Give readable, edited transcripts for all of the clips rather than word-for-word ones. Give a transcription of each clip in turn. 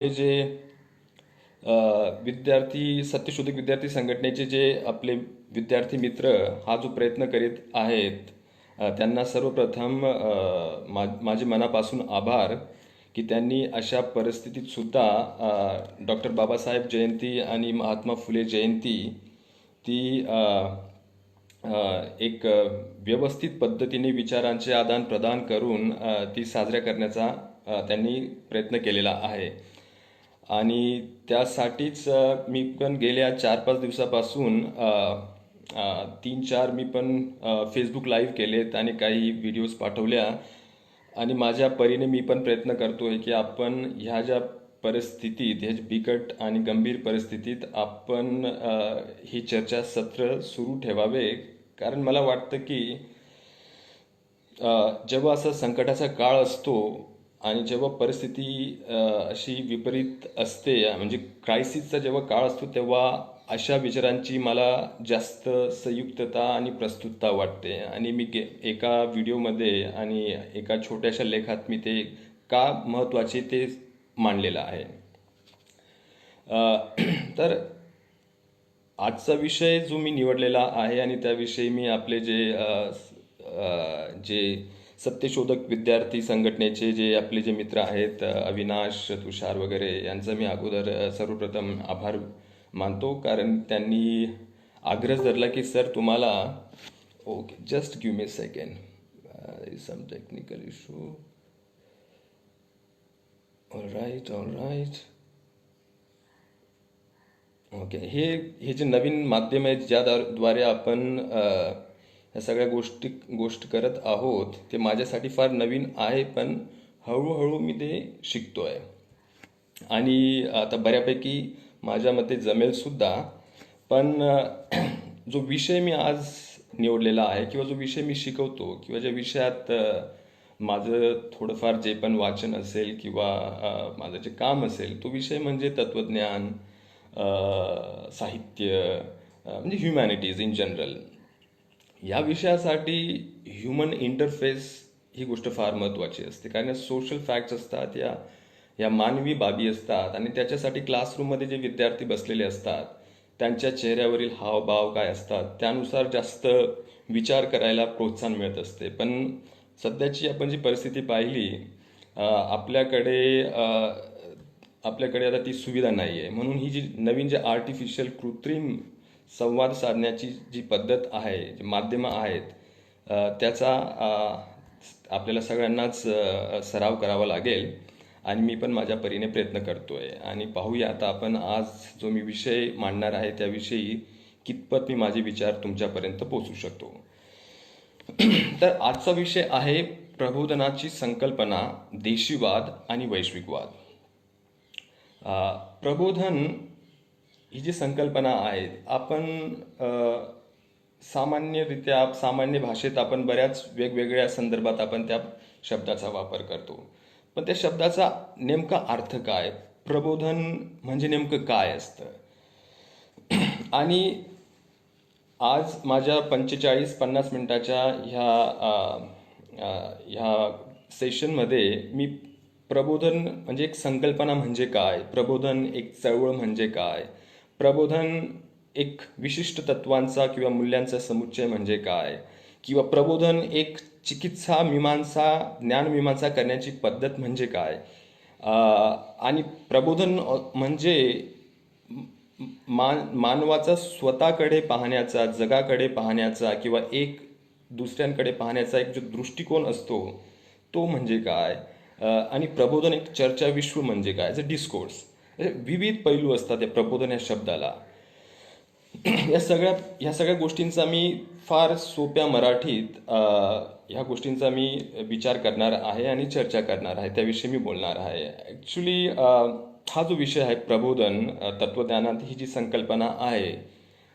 हे जे विद्यार्थी सत्यशोधक विद्यार्थी संघटनेचे जे आपले विद्यार्थी मित्र हा जो प्रयत्न करीत आहेत, त्यांना सर्वप्रथम माझे मनापासून आभार की त्यांनी अशा परिस्थितीत सुद्धा डॉक्टर बाबासाहेब जयंती आणि महात्मा फुले जयंती ती एक व्यवस्थित पद्धतीने विचारांचे आदान प्रदान करून ती साजऱ्या करण्याचा त्यांनी प्रयत्न केलेला आहे. आणि त्यासाठीच मी पण गेल्या 4-5 दिवसापासून 3-4 मी पण फेसबुक लाईव्ह केलेत आणि काही व्हिडिओज पाठवल्या. आणि माझ्या परीने मी पण प्रयत्न करतोय की आपण ह्या ज्या परिस्थितीत, ह्या बिकट आणि गंभीर परिस्थितीत आपण ही चर्चासत्र सुरू ठेवावे. कारण मला वाटतं की जेव्हा असा संकटाचा काळ असतो आणि जेव्हा परिस्थिती अशी विपरीत असते, म्हणजे क्रायसिसचा जेव्हा काळ असतो, तेव्हा अशा विचारांची मला जास्त संयुक्तता आणि प्रस्तुतता वाटते. आणि मी एका व्हिडिओमध्ये आणि एका छोट्याशा लेखात मी ते का महत्त्वाचे ते मांडलेलं आहे. तर आजचा विषय जो मी निवडलेला आहे आणि त्याविषयी मी आपले जे सत्यशोधक विद्यार्थी संघटनेचे जे आपले जे मित्र आहेत, अविनाश, तुषार वगैरे, यांचा मी अगोदर सर्वप्रथम आभार मानतो. कारण त्यांनी आग्रह धरला की सर तुम्हाला, okay just give me second, some technical issue. All right. Okay. हे जे नवीन माध्यम आहे ज्याद्वारे आपण ह्या सगळ्या गोष्ट करत आहोत, ते माझ्यासाठी फार नवीन आहे, पण हळूहळू मी ते शिकतोय आणि आता बऱ्यापैकी माझ्या मते जमेल सुद्धा. पण जो विषय मी आज निवडलेला आहे किंवा जो विषय मी शिकवतो किंवा ज्या विषयात माझं थोडंफार जे पण वाचन असेल किंवा माझं जे काम असेल, तो विषय म्हणजे तत्त्वज्ञान, साहित्य, म्हणजे ह्युमॅनिटीज इन जनरल. या विषयासाठी ह्युमन इंटरफेस ही गोष्ट फार महत्त्वाची असते. कारण या सोशल फॅक्ट्स असतात, या मानवी बाबी असतात आणि त्याच्यासाठी क्लासरूममध्ये जे विद्यार्थी बसलेले असतात त्यांच्या चेहऱ्यावरील हावभाव काय असतात त्यानुसार जास्त विचार करायला प्रोत्साहन मिळत असते. पण सध्याची आपण जी परिस्थिती पाहिली, आपल्याकडे आता ती सुविधा नाही आहे. म्हणून ही जी नवीन जे आर्टिफिशियल कृत्रिम संवाद साधण्याची जी पद्धत आहे, जी माध्यमं आहेत, त्याचा आपल्याला सगळ्यांनाच सराव करावा लागेल. आणि मी पण माझ्या परीने प्रयत्न करतोय. आणि पाहूया आता आपण आज जो मी विषय मांडणार आहे त्याविषयी कितपत मी माझे विचार तुमच्यापर्यंत पोहोचू शकतो. तर आजचा विषय आहे प्रबोधनाची संकल्पना, देशीवाद आणि वैश्विकवाद. प्रबोधन ही जी संकल्पना आहे, आपण सामान्य भाषेत आपण बऱ्याच वेगवेगळ्या संदर्भात आपण त्या शब्दाचा वापर करतो. पण त्या शब्दाचा नेमका अर्थ काय, प्रबोधन म्हणजे नेमकं काय असतं? आणि आज माझ्या 45-50 मिनिटाच्या ह्या सेशनमध्ये मी प्रबोधन म्हणजे एक संकल्पना म्हणजे काय, प्रबोधन एक चळवळ म्हणजे काय, प्रबोधन एक विशिष्ट तत्वांचा किंवा मूल्यांचा समुच्चय म्हणजे काय, किंवा प्रबोधन एक चिकित्सा मीमांसा, ज्ञानमीमांसा करण्याची पद्धत म्हणजे काय, आणि प्रबोधन म्हणजे मानवाचा स्वतःकडे पाहण्याचा, जगाकडे पाहण्याचा किंवा एक दुसऱ्यांकडे पाहण्याचा एक जो दृष्टिकोन असतो तो म्हणजे काय, आणि प्रबोधन एक चर्चा विश्व म्हणजे काय, ॲज अ डिस्कोर्स. विविध पैलू असतात या प्रबोधन या शब्दाला. या सगळ्या गोष्टींचा मी फार सोप्या मराठीत ह्या गोष्टींचा मी विचार करणार आहे आणि चर्चा करणार आहे, त्याविषयी मी बोलणार आहे. ॲक्च्युली हा जो विषय आहे प्रबोधन तत्त्वज्ञानात, ही जी संकल्पना आहे,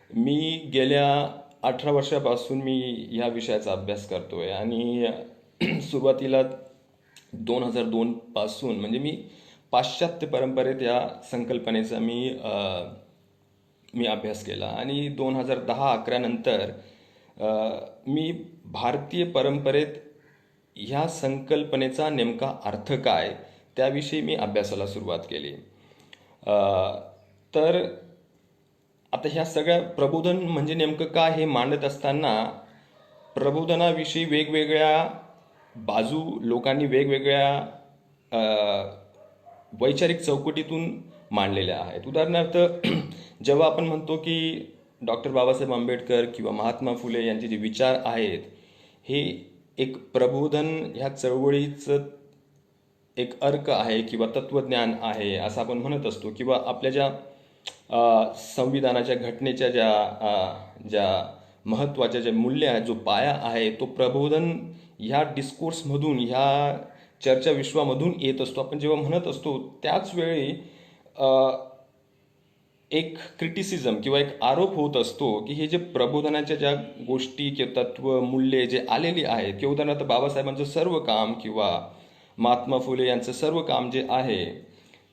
मी गेल्या 18 वर्षापासून मी ह्या विषयाचा अभ्यास करतोय. आणि सुरुवातीला 2002 पासून म्हणजे मी पाश्चात्य परंपरेत या संकल्पनेचा मी अभ्यास केला. आणि 2010-11 नंतर मी भारतीय परंपरेत ह्या संकल्पनेचा नेमका अर्थ काय त्याविषयी मी अभ्यासाला सुरुवात केली. तर आता ह्या सगळ्या प्रबोधन म्हणजे नेमकं काय हे मांडत असताना प्रबोधनाविषयी वेगवेगळ्या बाजू लोकांनी वेगवेगळ्या अ, वैचारिक चौकटीतून मांडलेल्या आहेत. उदाहरणार्थ जेव्हा आपण म्हणतो की डॉक्टर बाबासाहेब आंबेडकर किंवा महात्मा फुले यांचे जे विचार आहेत हे एक प्रबोधन ह्या चळवळीचं एक अर्क आहे किंवा तत्वज्ञान आहे असं आपण म्हणत असतो, किंवा आपल्या ज्या संविधानाच्या घटनेच्या ज्या महत्त्वाच्या ज्या मूल्य आहेत, जो पाया आहे, तो प्रबोधन ह्या डिस्कोर्समधून ह्या चर्चा विश्वामधून येत असतो. आपण जेव्हा म्हणत असतो त्याच वेळी एक क्रिटिसिझम किंवा एक आरोप होत असतो की हे जे प्रबोधनाच्या ज्या गोष्टी किंवा तत्व मूल्ये जे आलेली आहेत, किंवा उदाहरणार्थ बाबासाहेबांचं सर्व काम किंवा महात्मा फुले यांचं सर्व काम जे आहे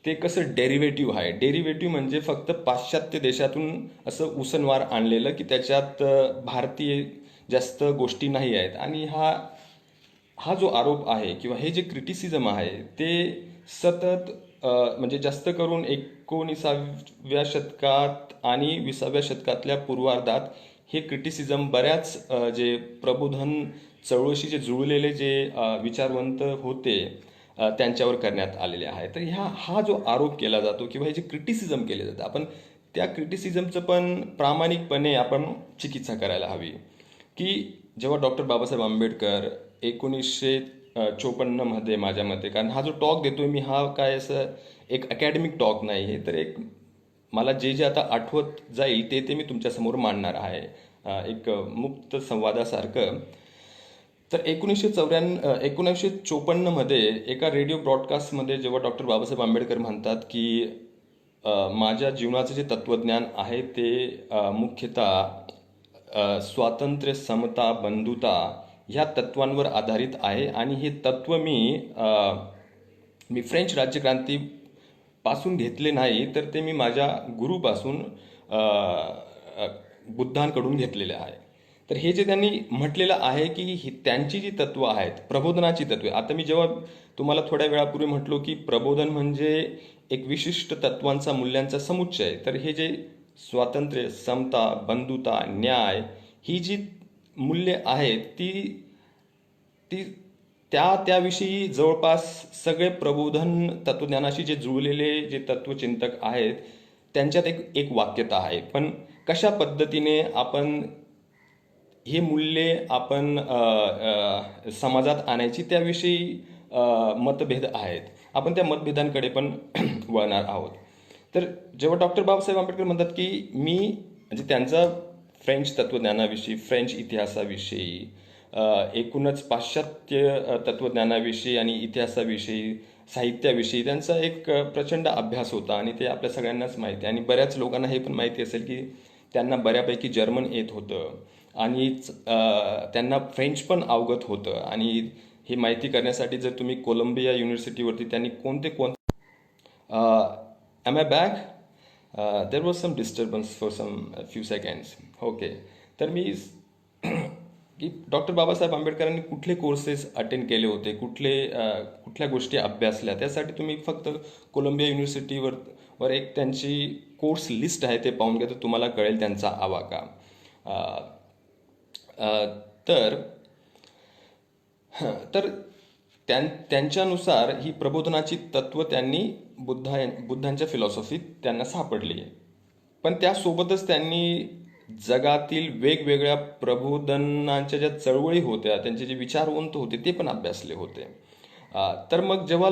ते कसं डेरिव्हेटिव्ह आहे. डेरिव्हेटिव्ह म्हणजे फक्त पाश्चात्य देशातून असं उसनवार आणलेलं की त्याच्यात भारतीय जास्त गोष्टी नाही आहेत. आणि हा हा जो आरोप आहे किंवा हे जे क्रिटिसिझम आहे ते सतत म्हणजे जास्त करून 19व्या शतकात आणि 20व्या शतकातल्या पूर्वार्धात हे क्रिटिसिझम बऱ्याच जे प्रबोधन चळवळीशी जे जुळलेले जे विचारवंत होते त्यांच्यावर करण्यात आलेले आहे. तर हा जो आरोप केला जातो किंवा हे जे क्रिटिसिझम केले जातं, आपण त्या क्रिटिसिझमचं पण प्रामाणिकपणे आपण चिकित्सा करायला हवी. की जेव्हा डॉक्टर बाबासाहेब आंबेडकर 1954 माझ्या मते, कारण हा जो टॉक देतोय मी हा काय असं एक अकॅडमिक टॉक नाही आहे, तर एक मला जे जे आता आठवत जाईल ते मी तुमच्यासमोर मांडणार आहे एक मुक्त संवादासारखं. तर 1954 एका रेडिओ ब्रॉडकास्टमध्ये जेव्हा डॉक्टर बाबासाहेब आंबेडकर म्हणतात की माझ्या जीवनाचं जे तत्वज्ञान आहे ते मुख्यतः स्वातंत्र्य, समता, बंधुता ह्या तत्वांवर आधारित आहे, आणि हे तत्व मी फ्रेंच राज्यक्रांती पासून घेतले नाही, तर ते मी माझ्या गुरुपासून बुद्धांकडून घेतलेले आहे. तर हे जे त्यांनी म्हटलेलं आहे की त्यांची जी तत्व आहेत, प्रबोधनाची तत्वे. आता मी जेव्हा तुम्हाला थोड्या वेळापूर्वी म्हटलो की प्रबोधन म्हणजे एक विशिष्ट तत्वांचा, मूल्यांचा समुच्चय, तर हे जे स्वातंत्र्य, समता, बंधुता, न्याय ही जी मूल्ये आहेत ती ती त्याविषयी जवळपास सगळे प्रबोधन तत्वज्ञानाशी जे जुळलेले जे तत्वचिंतक आहेत त्यांच्यात एक वाक्यता आहे. पण कशा पद्धतीने आपण हे मूल्ये आपण समाजात आणायची त्याविषयी मतभेद आहेत. आपण त्या मतभेदांकडे पण वळणार आहोत. तर जेव्हा डॉक्टर बाबासाहेब आंबेडकर म्हणतात की मी म्हणजे त्यांचा फ्रेंच तत्वज्ञानाविषयी, फ्रेंच इतिहासाविषयी, एकूणच पाश्चात्य तत्वज्ञानाविषयी आणि इतिहासाविषयी, साहित्याविषयी त्यांचा एक प्रचंड अभ्यास होता, आणि ते आपल्या सगळ्यांनाच माहिती आहे. आणि बऱ्याच लोकांना हे पण माहिती असेल की त्यांना बऱ्यापैकी जर्मन येत होतं आणि त्यांना फ्रेंच पण अवगत होतं. आणि ही माहिती करण्यासाठी जर तुम्ही कोलंबिया युनिव्हर्सिटीवरती त्यांनी कोणते am I back there was some disturbance for some few seconds. Okay. तर मी की डॉक्टर बाबासाहेब आंबेडकरांनी कुठले कोर्सेस अटेंड केले होते, कुठल्या गोष्टी अभ्यासल्या, त्यासाठी तुम्ही फक्त कोलंबिया युनिव्हर्सिटीवर एक त्यांची कोर्स लिस्ट आहे ते पाहून घ्या, तर तुम्हाला कळेल त्यांचा आवाका. तर तर त्यांच्यानुसार ही प्रबोधनाची तत्व त्यांनी बुद्धांच्या फिलॉसॉफीत त्यांना सापडली. पण त्यासोबतच त्यांनी जगातील वेगवेगळ्या प्रबोधनांच्या ज्या चळवळी होत्या, त्यांचे जे विचारवंत होते ते पण अभ्यासले होते. तर मग जेव्हा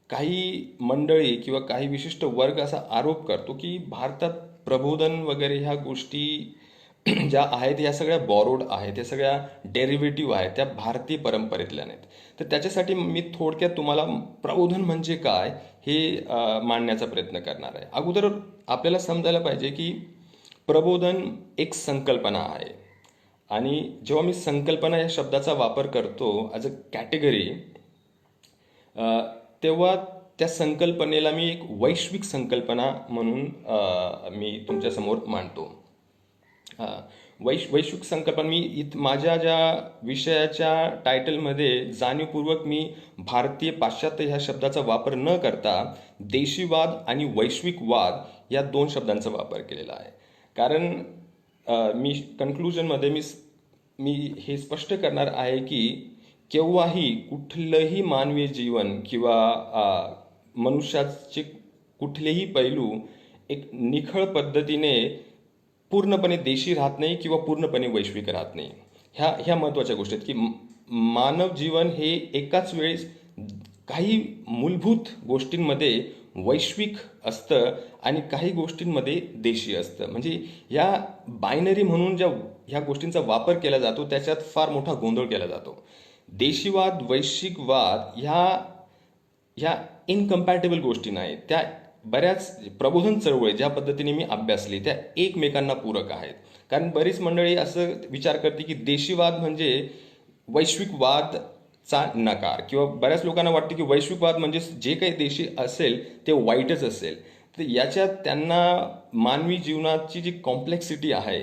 काही मंडळी किंवा काही विशिष्ट वर्ग असा आरोप करतो की भारतात प्रबोधन वगैरे ह्या गोष्टी ज्या आहेत ह्या सगळ्या बॉरोड आहेत, त्या सगळ्या डेरिव्हेटिव्ह आहेत, त्या भारतीय परंपरेतल्या नाहीत, तर त्याच्यासाठी मी थोडक्यात तुम्हाला प्रबोधन म्हणजे काय हे मांडण्याचा प्रयत्न करणार आहे. अगोदर आपल्याला समजायला पाहिजे की प्रबोधन एक संकल्पना आहे, आणि जेव्हा मी संकल्पना या शब्दाचा वापर करतो ॲज अ कॅटेगरी, तेव्हा त्या संकल्पनेला मी एक वैश्विक संकल्पना म्हणून मी तुमच्यासमोर मांडतो. वैश्विक संकल्पना माझ्या ज्या विषयाच्या टायटलमध्ये जाणीवपूर्वक मी भारतीय पाश्चात्य ह्या शब्दाचा वापर न करता देशीवाद आणि वैश्विकवाद या दोन शब्दांचा वापर केलेला आहे. कारण मी कन्क्लुजनमध्ये मी हे स्पष्ट करणार आहे की केव्हाही कुठलंही मानवी जीवन किंवा मनुष्याचे कुठलेही पैलू एक निखळ पद्धतीने पूर्णपणे देशी राहत नाही किंवा पूर्णपणे वैश्विक राहत नाही. ह्या महत्त्वाच्या गोष्टी आहेत की मानव जीवन हे एकाच वेळेस काही मूलभूत गोष्टींमध्ये वैश्विक असतं आणि काही गोष्टींमध्ये देशी असतं. म्हणजे या बायनरी म्हणून ह्या गोष्टींचा वापर केला जातो त्याच्यात फार मोठा गोंधळ केला जातो. देशीवाद वैश्विकवाद ह्या इनकम्पॅटेबल गोष्टी नाहीत. त्या बऱ्याच प्रबोधन चळवळी ज्या पद्धतीने मी अभ्यासली त्या एकमेकांना पूरक आहेत. कारण बरीच मंडळी असं विचार करते की देशीवाद म्हणजे वैश्विकवादचा नकार, किंवा बऱ्याच लोकांना वाटते की वैश्विकवाद म्हणजे जे काही देशी असेल ते वाईटच असेल. तर याच्यात त्यांना मानवी जीवनाची जी कॉम्प्लेक्सिटी आहे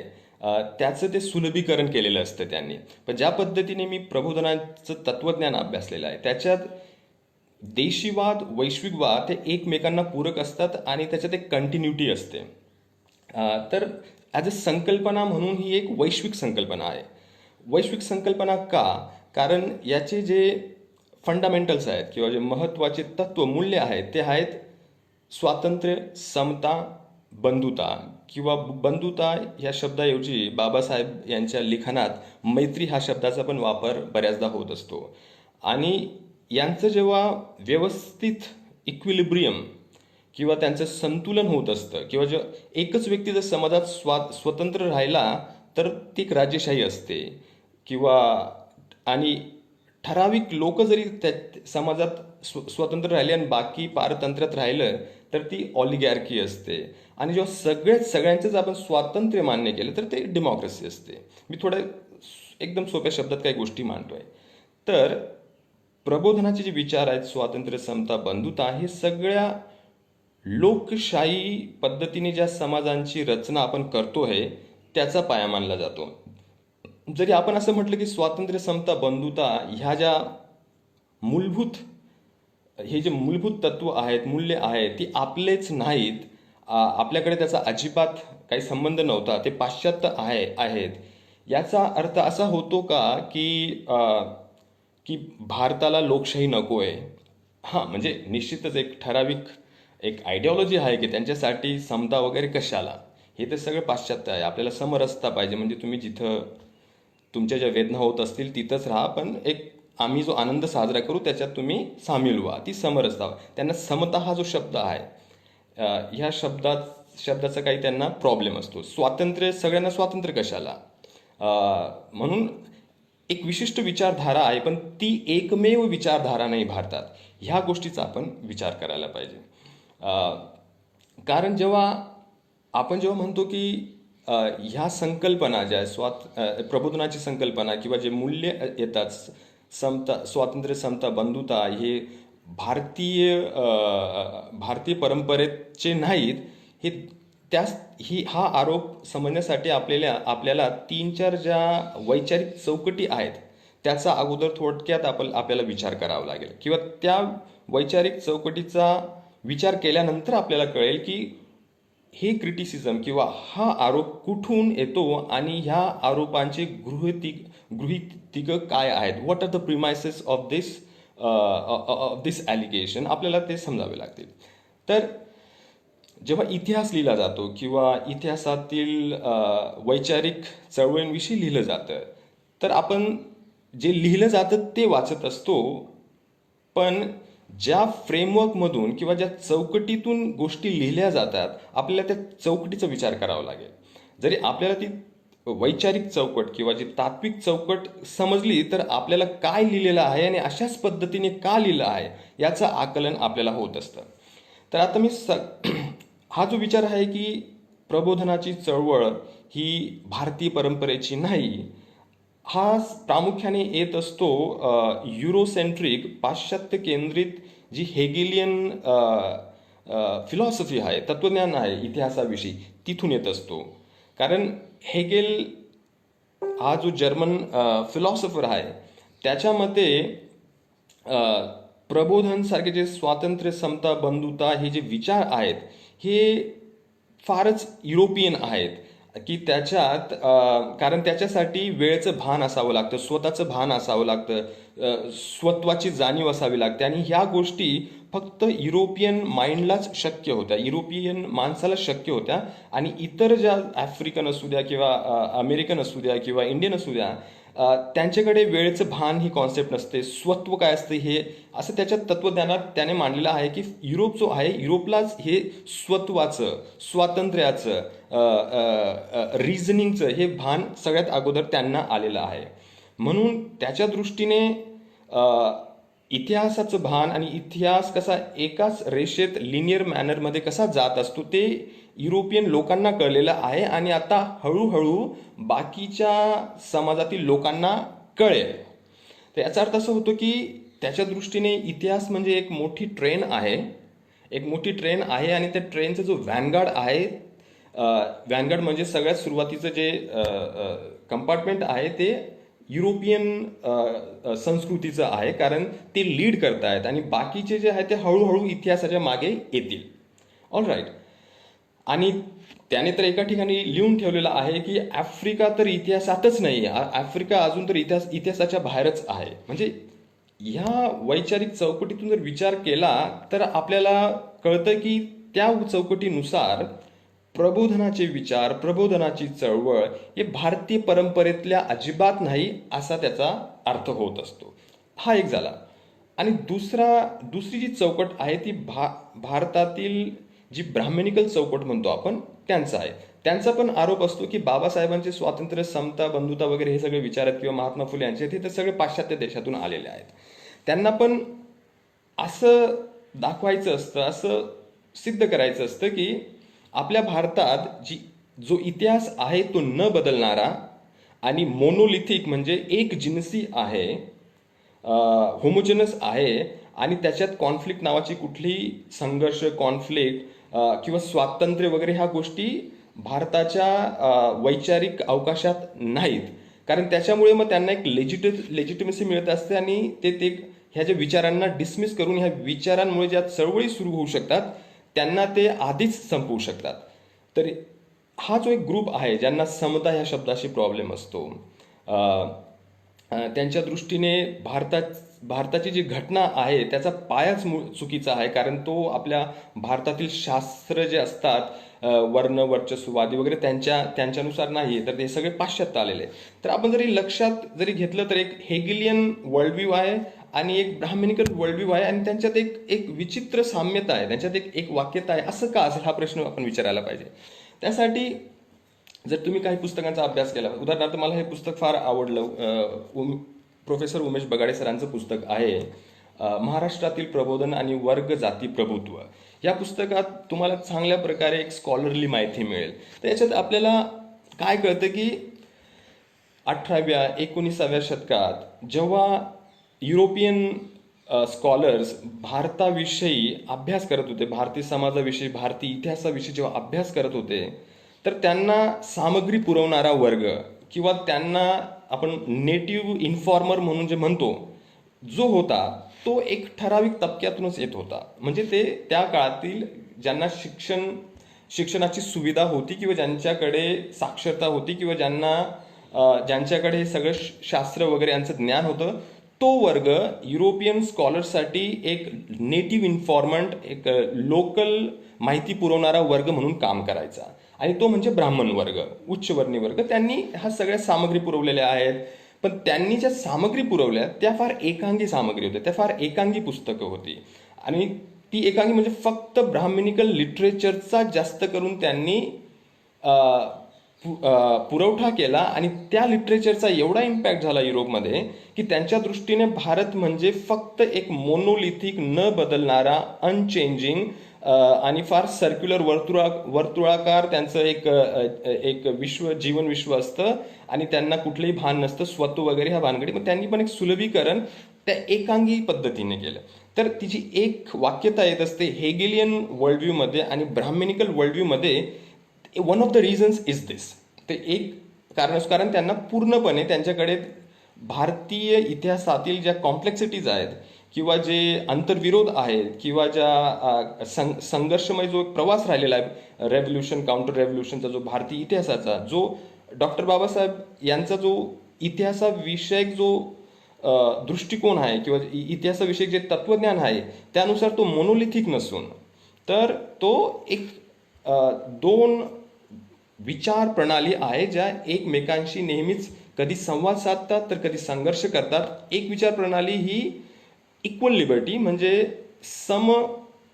त्याचं ते सुलभीकरण केलेलं असतं त्यांनी. पण ज्या पद्धतीने मी प्रबोधनाचं तत्वज्ञान अभ्यासलेलं आहे त्याच्यात देशीवाद वैश्विकवाद हे एकमेकांना पूरक असतात आणि त्याच्यात एक कंटिन्युटी असते. तर ॲज अ संकल्पना म्हणून ही एक वैश्विक संकल्पना आहे. वैश्विक संकल्पना का? कारण याचे जे फंडामेंटल्स आहेत किंवा जे महत्त्वाचे तत्व मूल्य आहेत ते आहेत स्वातंत्र्य, समता, बंधुता. किंवा बंधुता ह्या शब्दाऐवजी बाबासाहेब यांच्या लिखाणात मैत्री हा शब्दाचा पण वापर बऱ्याचदा होत असतो. आणि यांचं जेव्हा व्यवस्थित इक्विलिब्रियम किंवा त्यांचं संतुलन होत असतं, किंवा एकच व्यक्ती जर समाजात स्वतंत्र राहिला तर ती एक राजेशाही असते. किंवा आणि ठराविक लोक जरी त्या समाजात स्वतंत्र राहिले आणि बाकी पारतंत्र्यात राहिलं तर ती ऑलिगॅर्की असते. आणि जेव्हा सगळ्यांचंच आपण स्वातंत्र्य मान्य केलं तर ते डेमोक्रेसी असते. मी एकदम सोप्या शब्दात काही गोष्टी मांडतोय. तर प्रबोधनाचे जे विचार आहेत स्वातंत्र्य, समता, बंधुता हे सगळ्या लोकशाही पद्धतीने ज्या समाजांची रचना आपण करतोय त्याचा पाया मानला जातो. जरी आपण असं म्हटलं की स्वातंत्र्य, समता, बंधुता ह्या ज्या हे जे मूलभूत तत्व आहेत, मूल्य आहेत ती आपलेच नाहीत, आपल्याकडे त्याचा अजिबात काही संबंध नव्हता, ते पाश्चात्य आहेत, याचा अर्थ असा होतो का की भारताला लोकशाही नको आहे? हां, म्हणजे निश्चितच एक ठराविक एक आयडिओलॉजी आहे की त्यांच्यासाठी समता वगैरे कशाला, हे तर सगळं पाश्चात्य आहे. आपल्याला समरसता पाहिजे, म्हणजे तुम्ही जिथं तुमच्या ज्या वेदना होत असतील तिथंच राहा, पण आम्ही जो आनंद साजरा करू त्याच्यात तुम्ही सामील व्हा, ती समरसता. त्यांना समता हा जो शब्द आहे ह्या शब्दाचा काही त्यांना प्रॉब्लेम असतो. स्वातंत्र्य, सगळ्यांना स्वातंत्र्य कशाला? म्हणून एक विशिष्ट विचारधारा आहे, पण ती एकमेव विचारधारा नाही भारतात. ह्या गोष्टीचा आपण विचार करायला पाहिजे. कारण जेव्हा म्हणतो की ह्या संकल्पना ज्या प्रबोधनाची संकल्पना किंवा जे मूल्य येतात स्वातंत्र्य, समता, बंधुता हे भारतीय परंपरेचे नाहीत, हा आरोप समजण्यासाठी आपल्याला 3-4 ज्या वैचारिक चौकटी आहेत त्याचा अगोदर थोडक्यात आपल्याला विचार करावा लागेल. किंवा त्या वैचारिक चौकटीचा विचार केल्यानंतर आपल्याला कळेल की हे क्रिटिसिझम किंवा हा आरोप कुठून येतो आणि ह्या आरोपांचे गृहीतक काय आहेत, what are the premises of this allegation, आपल्याला ते समजावे लागतील. तर जेव्हा इतिहास लिहिला जातो किंवा इतिहासातील वैचारिक चळवळींविषयी लिहिलं जातं तर आपण जे लिहिलं जातं ते वाचत असतो, पण ज्या फ्रेमवर्कमधून किंवा ज्या चौकटीतून गोष्टी लिहिल्या जातात आपल्याला त्या चौकटीचा विचार करावा लागेल. जरी आपल्याला ती वैचारिक चौकट किंवा जी तात्विक चौकट समजली तर आपल्याला काय लिहिलेलं आहे आणि अशाच पद्धतीने का लिहिलं आहे याचं आकलन आपल्याला होत असतं. तर आता हा जो विचार आहे की प्रबोधनाची चळवळ ही भारतीय परंपरेची नाही, हा प्रामुख्याने येत असतो युरोसेंट्रिक, पाश्चात्य केंद्रित जी हेगेलियन फिलॉसॉफी आहे, तत्वज्ञान आहे इतिहासाविषयी, तिथून येत असतो. कारण हेगेल हा जो जर्मन फिलॉसॉफर आहे त्याच्या मते प्रबोधन सारखे जे स्वातंत्र्य, समता, बंधुता हे जे विचार आहेत हे फारच युरोपियन आहेत की त्याच्यात कारण त्याच्यासाठी वेळेचं भान असावं लागतं, स्वतःचं भान असावं लागतं, स्वत्वाची जाणीव असावी लागते आणि ह्या गोष्टी फक्त युरोपियन माइंडलाच शक्य होत्या, युरोपियन माणसाला शक्य होत्या. आणि इतर ज्या आफ्रिकन असू द्या किंवा अमेरिकन असू द्या किंवा इंडियन असू द्या त्यांच्याकडे वेळेचं भान ही कॉन्सेप्ट नसते, स्वत्व काय असते हे असं त्याच्या तत्वज्ञानात त्याने मांडलेलं आहे की युरोप जो आहे युरोपलाच हे स्वत्वाचं, स्वातंत्र्याचं, रिझनिंगचं हे भान सगळ्यात अगोदर त्यांना आलेलं आहे. म्हणून त्याच्या दृष्टीने इतिहासाचं भान आणि इतिहास कसा एकाच रेषेत लिनियर मॅनरमध्ये कसा जात असतो ते युरोपियन लोकांना कळलेलं आहे आणि आता हळूहळू बाकीच्या समाजातील लोकांना कळेल. तर याचा अर्थ असा होतो की त्याच्या दृष्टीने इतिहास म्हणजे एक मोठी ट्रेन आहे, एक मोठी ट्रेन आहे आणि त्या ट्रेनचा जो व्हॅनगार्ड आहे, व्हॅनगार्ड म्हणजे सगळ्यात सुरुवातीचं जे कंपार्टमेंट आहे ते युरोपियन संस्कृतीचं आहे कारण ते लीड करतायत आणि बाकीचे जे आहे ते हळूहळू इतिहासाच्या मागे येतील. All right. आणि त्याने तर एका ठिकाणी लिहून ठेवलेलं आहे की आफ्रिका तर इतिहासातच नाही, आफ्रिका अजून तर इतिहासाच्या बाहेरच आहे. म्हणजे ह्या वैचारिक चौकटीतून जर विचार केला तर आपल्याला कळतं की त्या चौकटीनुसार प्रबोधनाचे विचार, प्रबोधनाची चळवळ हे भारतीय परंपरेतल्या अजिबात नाही असा त्याचा अर्थ होत असतो. हा एक झाला. आणि दुसरी जी चौकट आहे ती भारतातील जी ब्राह्मणिकल चौकट म्हणतो आपण त्यांचा आहे. त्यांचा पण आरोप असतो की बाबासाहेबांचे स्वातंत्र्य, समता, बंधुता वगैरे हे सगळे विचार आहेत किंवा महात्मा फुले यांचे ते सगळे पाश्चात्य देशातून आलेले आहेत. त्यांना पण असं दाखवायचं असतं, असं सिद्ध करायचं असतं की आपल्या भारतात जो इतिहास आहे तो न बदलणारा आणि मोनोलिथिक म्हणजे एक जिनसी आहे, होमोजेनस आहे आणि त्याच्यात कॉन्फ्लिक्ट नावाची कुठलीही संघर्ष, कॉन्फ्लिक्ट किंवा स्वातंत्र्य वगैरे ह्या गोष्टी भारताच्या वैचारिक अवकाशात नाहीत. कारण त्याच्यामुळे मग त्यांना एक लेजिटिमेसी मिळत असते आणि ते ह्या ज्या विचारांना डिसमिस करून ह्या विचारांमुळे ज्या चळवळी सुरू होऊ शकतात त्यांना ते आधीच संपवू शकतात. तर हा जो एक ग्रुप आहे ज्यांना समता ह्या शब्दाशी प्रॉब्लेम असतो, त्यांच्या दृष्टीने भारताची जी घटना आहे त्याचा पायाच चुकीचा आहे कारण तो आपल्या भारतातील शास्त्र जे असतात वर्ण, वर्चस्ववादी वगैरे त्यांच्यानुसार नाही, तर ते सगळे पाश्चात्य आलेले. तर आपण जरी लक्षात जरी घेतलं तर एक हेगेलियन वर्ल्ड व्ह्यू आहे आणि एक ब्राह्मणिकल वर्ल्ड व्ह्यू आहे आणि त्यांच्यात एक विचित्र साम्यता आहे, त्यांच्यात एक वाक्यता आहे. असं का असेल हा प्रश्न आपण विचारायला पाहिजे. त्यासाठी जर तुम्ही काही पुस्तकांचा अभ्यास केला, उदाहरणार्थ मला हे पुस्तक फार आवडलं, प्रोफेसर उमेश बगाडे सरांचं पुस्तक आहे महाराष्ट्रातील प्रबोधन आणि वर्ग जाती प्रभुत्व. या पुस्तकात तुम्हाला चांगल्या प्रकारे एक स्कॉलरली माहिती मिळेल. तर याच्यात आपल्याला काय कळतं की 18व्या 19व्या शतकात जेव्हा युरोपियन स्कॉलर्स भारताविषयी अभ्यास करत होते, भारतीय समाजाविषयी, भारतीय इतिहासाविषयी जेव्हा अभ्यास करत होते तर त्यांना सामग्री पुरवणारा वर्ग किंवा त्यांना आपण नेटिव्ह इन्फॉर्मर म्हणून जे म्हणतो जो होता तो एक ठराविक तबक्यातूनच येत होता. म्हणजे ते त्या काळातील ज्यांना शिक्षणाची सुविधा होती किंवा ज्यांच्याकडे साक्षरता होती किंवा ज्यांच्याकडे हे सगळं शास्त्र वगैरे यांचं ज्ञान होतं, तो वर्ग युरोपियन स्कॉलर्ससाठी एक नेटिव्ह इन्फॉर्मंट, एक लोकल माहिती पुरवणारा वर्ग म्हणून काम करायचा आणि तो म्हणजे ब्राह्मण वर्ग, उच्चवर्णीय वर्ग. त्यांनी ह्या सगळ्या सामग्री पुरवलेल्या आहेत. पण त्यांनी ज्या सामग्री पुरवल्या त्या फार एकांगी सामग्री होत्या, त्या फार एकांगी पुस्तकं होती आणि ती एकांगी म्हणजे फक्त ब्राह्मणिकल लिटरेचरचा जास्त करून त्यांनी पुरवठा केला आणि त्या लिटरेचरचा एवढा इम्पॅक्ट झाला युरोपमध्ये की त्यांच्या दृष्टीने भारत म्हणजे फक्त एक मोनोलिथिक, न बदलणारा, अनचेंजिंग आणि फार सर्क्युलर वर्तुळाकार त्यांचं एक जीवन विश्व असतं आणि त्यांना कुठलंही भान नसतं, स्वत्व वगैरे ह्या भानगडी. मग त्यांनी पण एक सुलभीकरण त्या एकांगी पद्धतीने केलं. तर तिची एक वाक्यता येत असते हेगेलियन वर्ल्ड व्ह्यूमध्ये आणि ब्राह्मणिकल वर्ल्ड व्ह्यूमध्ये. One of the reasons is this. ते एक कारण त्यांना पूर्णपणे त्यांच्याकडे भारतीय इतिहासातील ज्या कॉम्प्लेक्सिटीज आहेत किंवा जे आंतरविरोध आहेत किंवा ज्या संघर्षमय जो एक प्रवास राहिलेला आहे रेव्होल्युशन काउंटर रेव्होल्युशनचा जो भारतीय इतिहासाचा जो डॉक्टर बाबासाहेब यांचा जो इतिहासाविषयक जो दृष्टिकोन आहे किंवा इतिहासाविषयक जे तत्वज्ञान आहे त्यानुसार तो मोनोलिथिक नसून तर तो एक दोन विचार प्रणाली आहे ज्या एकमेकांशी नेहमीच कधी संवाद साधतात तर कधी संघर्ष करतात. एक विचार प्रणाली ही इक्वल लिबर्टी म्हणजे सम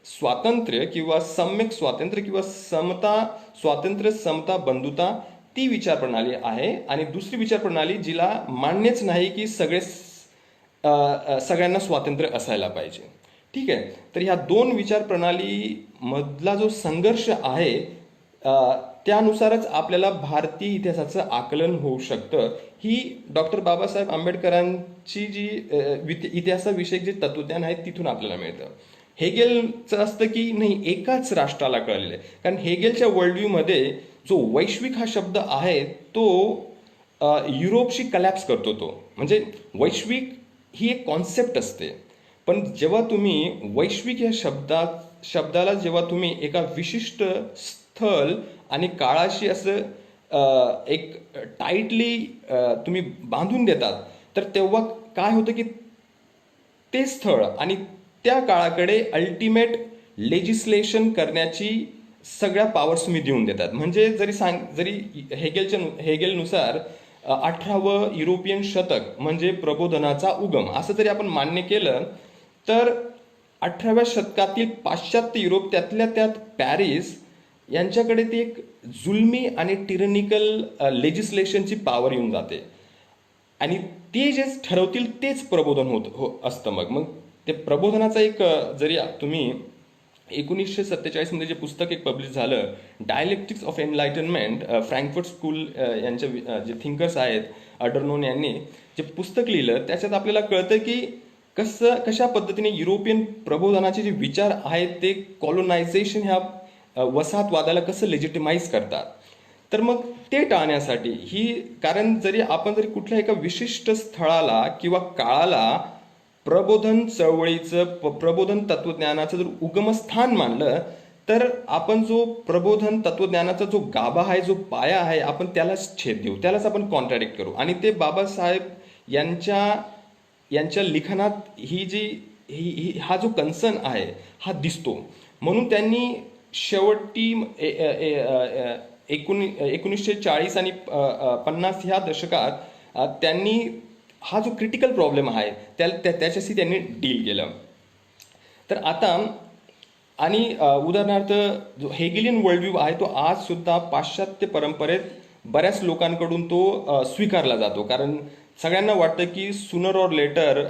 स्वातंत्र्य किंवा सम्यक स्वातंत्र्य किंवा समता स्वातंत्र्य समता बंधुता ती विचार प्रणाली आहे. आणि दुसरी विचार प्रणाली जिला मान्यच नाही की सगळ्यांना स्वातंत्र्य असायला पाहिजे. ठीक आहे. तर ह्या दोन विचार प्रणाली मधला जो संघर्ष आहे त्यानुसारच आपल्याला भारतीय इतिहासाचं आकलन होऊ शकतं. ही डॉक्टर बाबासाहेब आंबेडकरांची जी इतिहासाविषयक जे तत्वज्ञान आहे तिथून आपल्याला मिळतं. हेगेलचं असतं की नाही एकाच राष्ट्राला कळलेलं आहे. कारण हेगेलच्या वर्ल्ड व्ह्यूमध्ये जो वैश्विक हा शब्द आहे तो युरोपशी कलॅप्स करतो. तो म्हणजे वैश्विक ही एक कॉन्सेप्ट असते. पण जेव्हा तुम्ही वैश्विक या शब्दाला जेव्हा तुम्ही एका विशिष्ट स्थळ आणि काळाशी असं एक टाईटली तुम्ही बांधून देतात तर तेव्हा काय होतं की ते स्थळ आणि त्या काळाकडे अल्टिमेट लेजिस्लेशन करण्याची सगळ्या पॉवर्स तुम्ही देऊन देतात. म्हणजे जरी हेगेलनुसार 18वं युरोपियन शतक म्हणजे प्रबोधनाचा उगम असं जरी आपण मान्य केलं तर 18व्या शतकातील पाश्चात्य युरोप त्यातल्या त्यात पॅरिस यांच्याकडे ती एक जुलमी आणि टिरनिकल लेजिस्लेशनची पॉवर येऊन जाते आणि ते जे ठरवतील तेच प्रबोधन असतं. मग ते प्रबोधनाचा एक जरी तुम्ही 1947 मध्ये जे पुस्तक एक पब्लिश झालं डायलेक्टिक्स ऑफ एनलायटनमेंट फ्रँकफर्ट स्कूल यांच्या जे थिंकर्स आहेत अडर्नोन यांनी जे पुस्तक लिहिलं त्याच्यात आपल्याला कळतं की कशा पद्धतीने युरोपियन प्रबोधनाचे जे विचार आहेत ते कॉलोनायझेशन ह्या वसाहतवादाला कसं लेजिटिमाइज करतात. तर मग ते टाळण्यासाठी कारण आपण जरी कुठल्या एका विशिष्ट स्थळाला किंवा काळाला प्रबोधन चळवळीचं प्रबोधन तत्वज्ञानाचं जर उगमस्थान मानलं तर आपण जो प्रबोधन तत्वज्ञानाचा जो गाभा आहे जो पाया आहे आपण त्यालाच छेद देऊ त्यालाच आपण कॉन्ट्रॅडिक्ट करू. आणि ते बाबासाहेब यांच्या लिखाणात हा जो कन्सर्न आहे हा दिसतो. म्हणून त्यांनी शेवटी 1940 आणि 50 ह्या दशकात त्यांनी हा जो क्रिटिकल प्रॉब्लेम आहे त्याच्याशी त्यांनी डील केलं. तर आता आणि उदाहरणार्थ जो हेगेलियन वर्ल्ड व्ह्यू आहे तो आज सुद्धा पाश्चात्य परंपरेत बऱ्याच लोकांकडून तो स्वीकारला जातो. कारण सगळ्यांना वाटतं की सुनर ऑर लेटर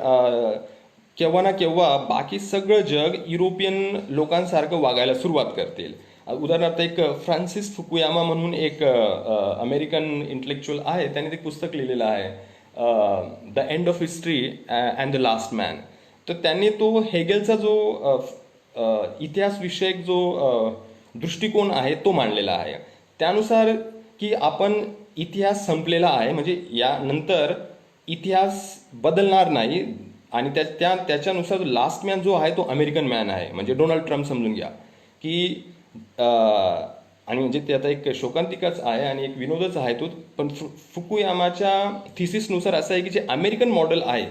केव्हा ना केव्हा बाकी सगळं जग युरोपियन लोकांसारखं वागायला सुरुवात करतील. उदाहरणार्थ एक फ्रान्सिस फुकुयामा म्हणून एक अमेरिकन इंटेलेक्च्युअल आहे त्यांनी ते पुस्तक लिहिलेलं आहे the end of history and the last man. तर त्यांनी तो हेगेलचा जो इतिहासविषयक जो दृष्टिकोन आहे तो मांडलेला आहे. त्यानुसार की आपण इतिहास संपलेला आहे म्हणजे यानंतर इतिहास बदलणार नाही आणि त्याच्यानुसार लास्ट मॅन जो आहे तो अमेरिकन मॅन आहे म्हणजे डोनाल्ड ट्रम्प समजून घ्या की आणि म्हणजे ते आता एक शोकांतिकाच आहे आणि एक विनोदच आहे तो. पण फुकुयामाच्या थिसिसनुसार असं आहे की जे अमेरिकन मॉडेल आहे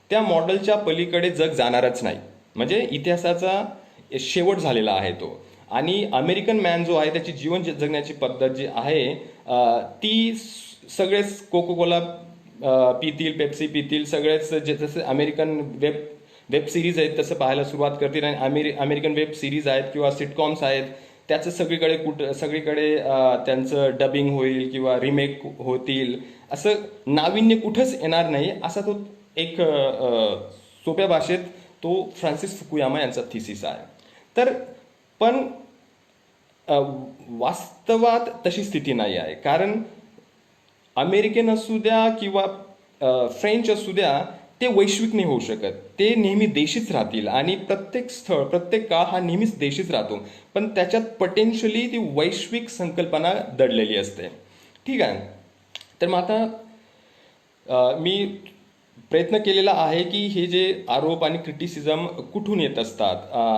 त्या मॉडेलच्या पलीकडे जग जाणारच नाही म्हणजे इतिहासाचा शेवट झालेला आहे तो. आणि अमेरिकन मॅन जो आहे त्याची जीवन जगण्याची पद्धत जी आहे ती सगळेच कोको कोला पितील पेप्सी पितील सगळेच जसे अमेरिकन वेब सिरीज आहेत तसं पाहायला सुरुवात करतील आणि अमेरिकन वेब सिरीज आहेत किंवा सिटकॉम्स आहेत त्याचं सगळीकडे त्यांचं डबिंग होईल किंवा रिमेक होतील असं नाविन्य कुठंच येणार नाही असा तो एक सोप्या भाषेत तो फ्रान्सिस फुकुयामा यांचा थिसिस आहे. तर पण वास्तवात तशी स्थिती नाही आहे. कारण अमेरिकन असू द्या किंवा फ्रेंच असू द्या ते वैश्विक नाही होऊ शकत. ते नेहमी देशीच राहतील आणि प्रत्येक स्थळ प्रत्येक काळ हा नेहमीच देशीच राहतो. पण त्याच्यात पोटेन्शियली ती वैश्विक संकल्पना दडलेली असते. ठीक आहे. तर मग आता मी प्रयत्न केलेला आहे की हे जे आरोप आणि क्रिटिसिझम कुठून येत असतात,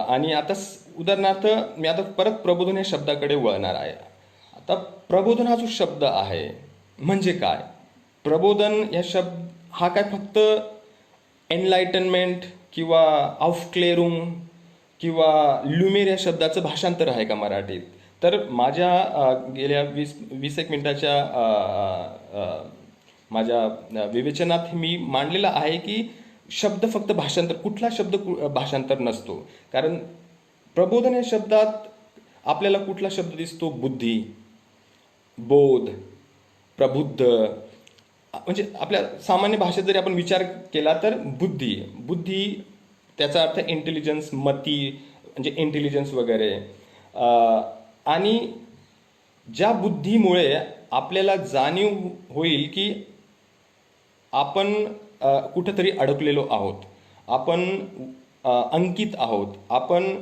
आणि आता उदाहरणार्थ मी आता परत प्रबोधन या शब्दाकडे वळणार आहे. आता प्रबोधन हा जो शब्द आहे म्हणजे काय? प्रबोधन या हा काय फक्त एनलाइटनमेंट किंवा aufklärung किंवा ल्युमेर या शब्दाचं भाषांतर आहे का मराठीत? तर माझ्या गेल्या 20 एक मिनिटाच्या माझ्या विवेचनात मी मांडलेलं आहे की शब्द फक्त भाषांतर, कुठला शब्द भाषांतर नसतो. कारण प्रबोधन या शब्दात आपल्याला कुठला शब्द दिसतो? बुद्धी, बोध, प्रबुद्ध. म्हणजे आपल्या सामान्य भाषेत जरी आपण विचार केला तर बुद्धी, बुद्धी त्याचा अर्थ इंटेलिजन्स, मती, म्हणजे इंटेलिजन्स वगैरे. आणि ज्या बुद्धीमुळे आपल्याला जाणीव होईल की आपण कुठंतरी अडकलेलो आहोत, आपण अंकित आहोत, आपण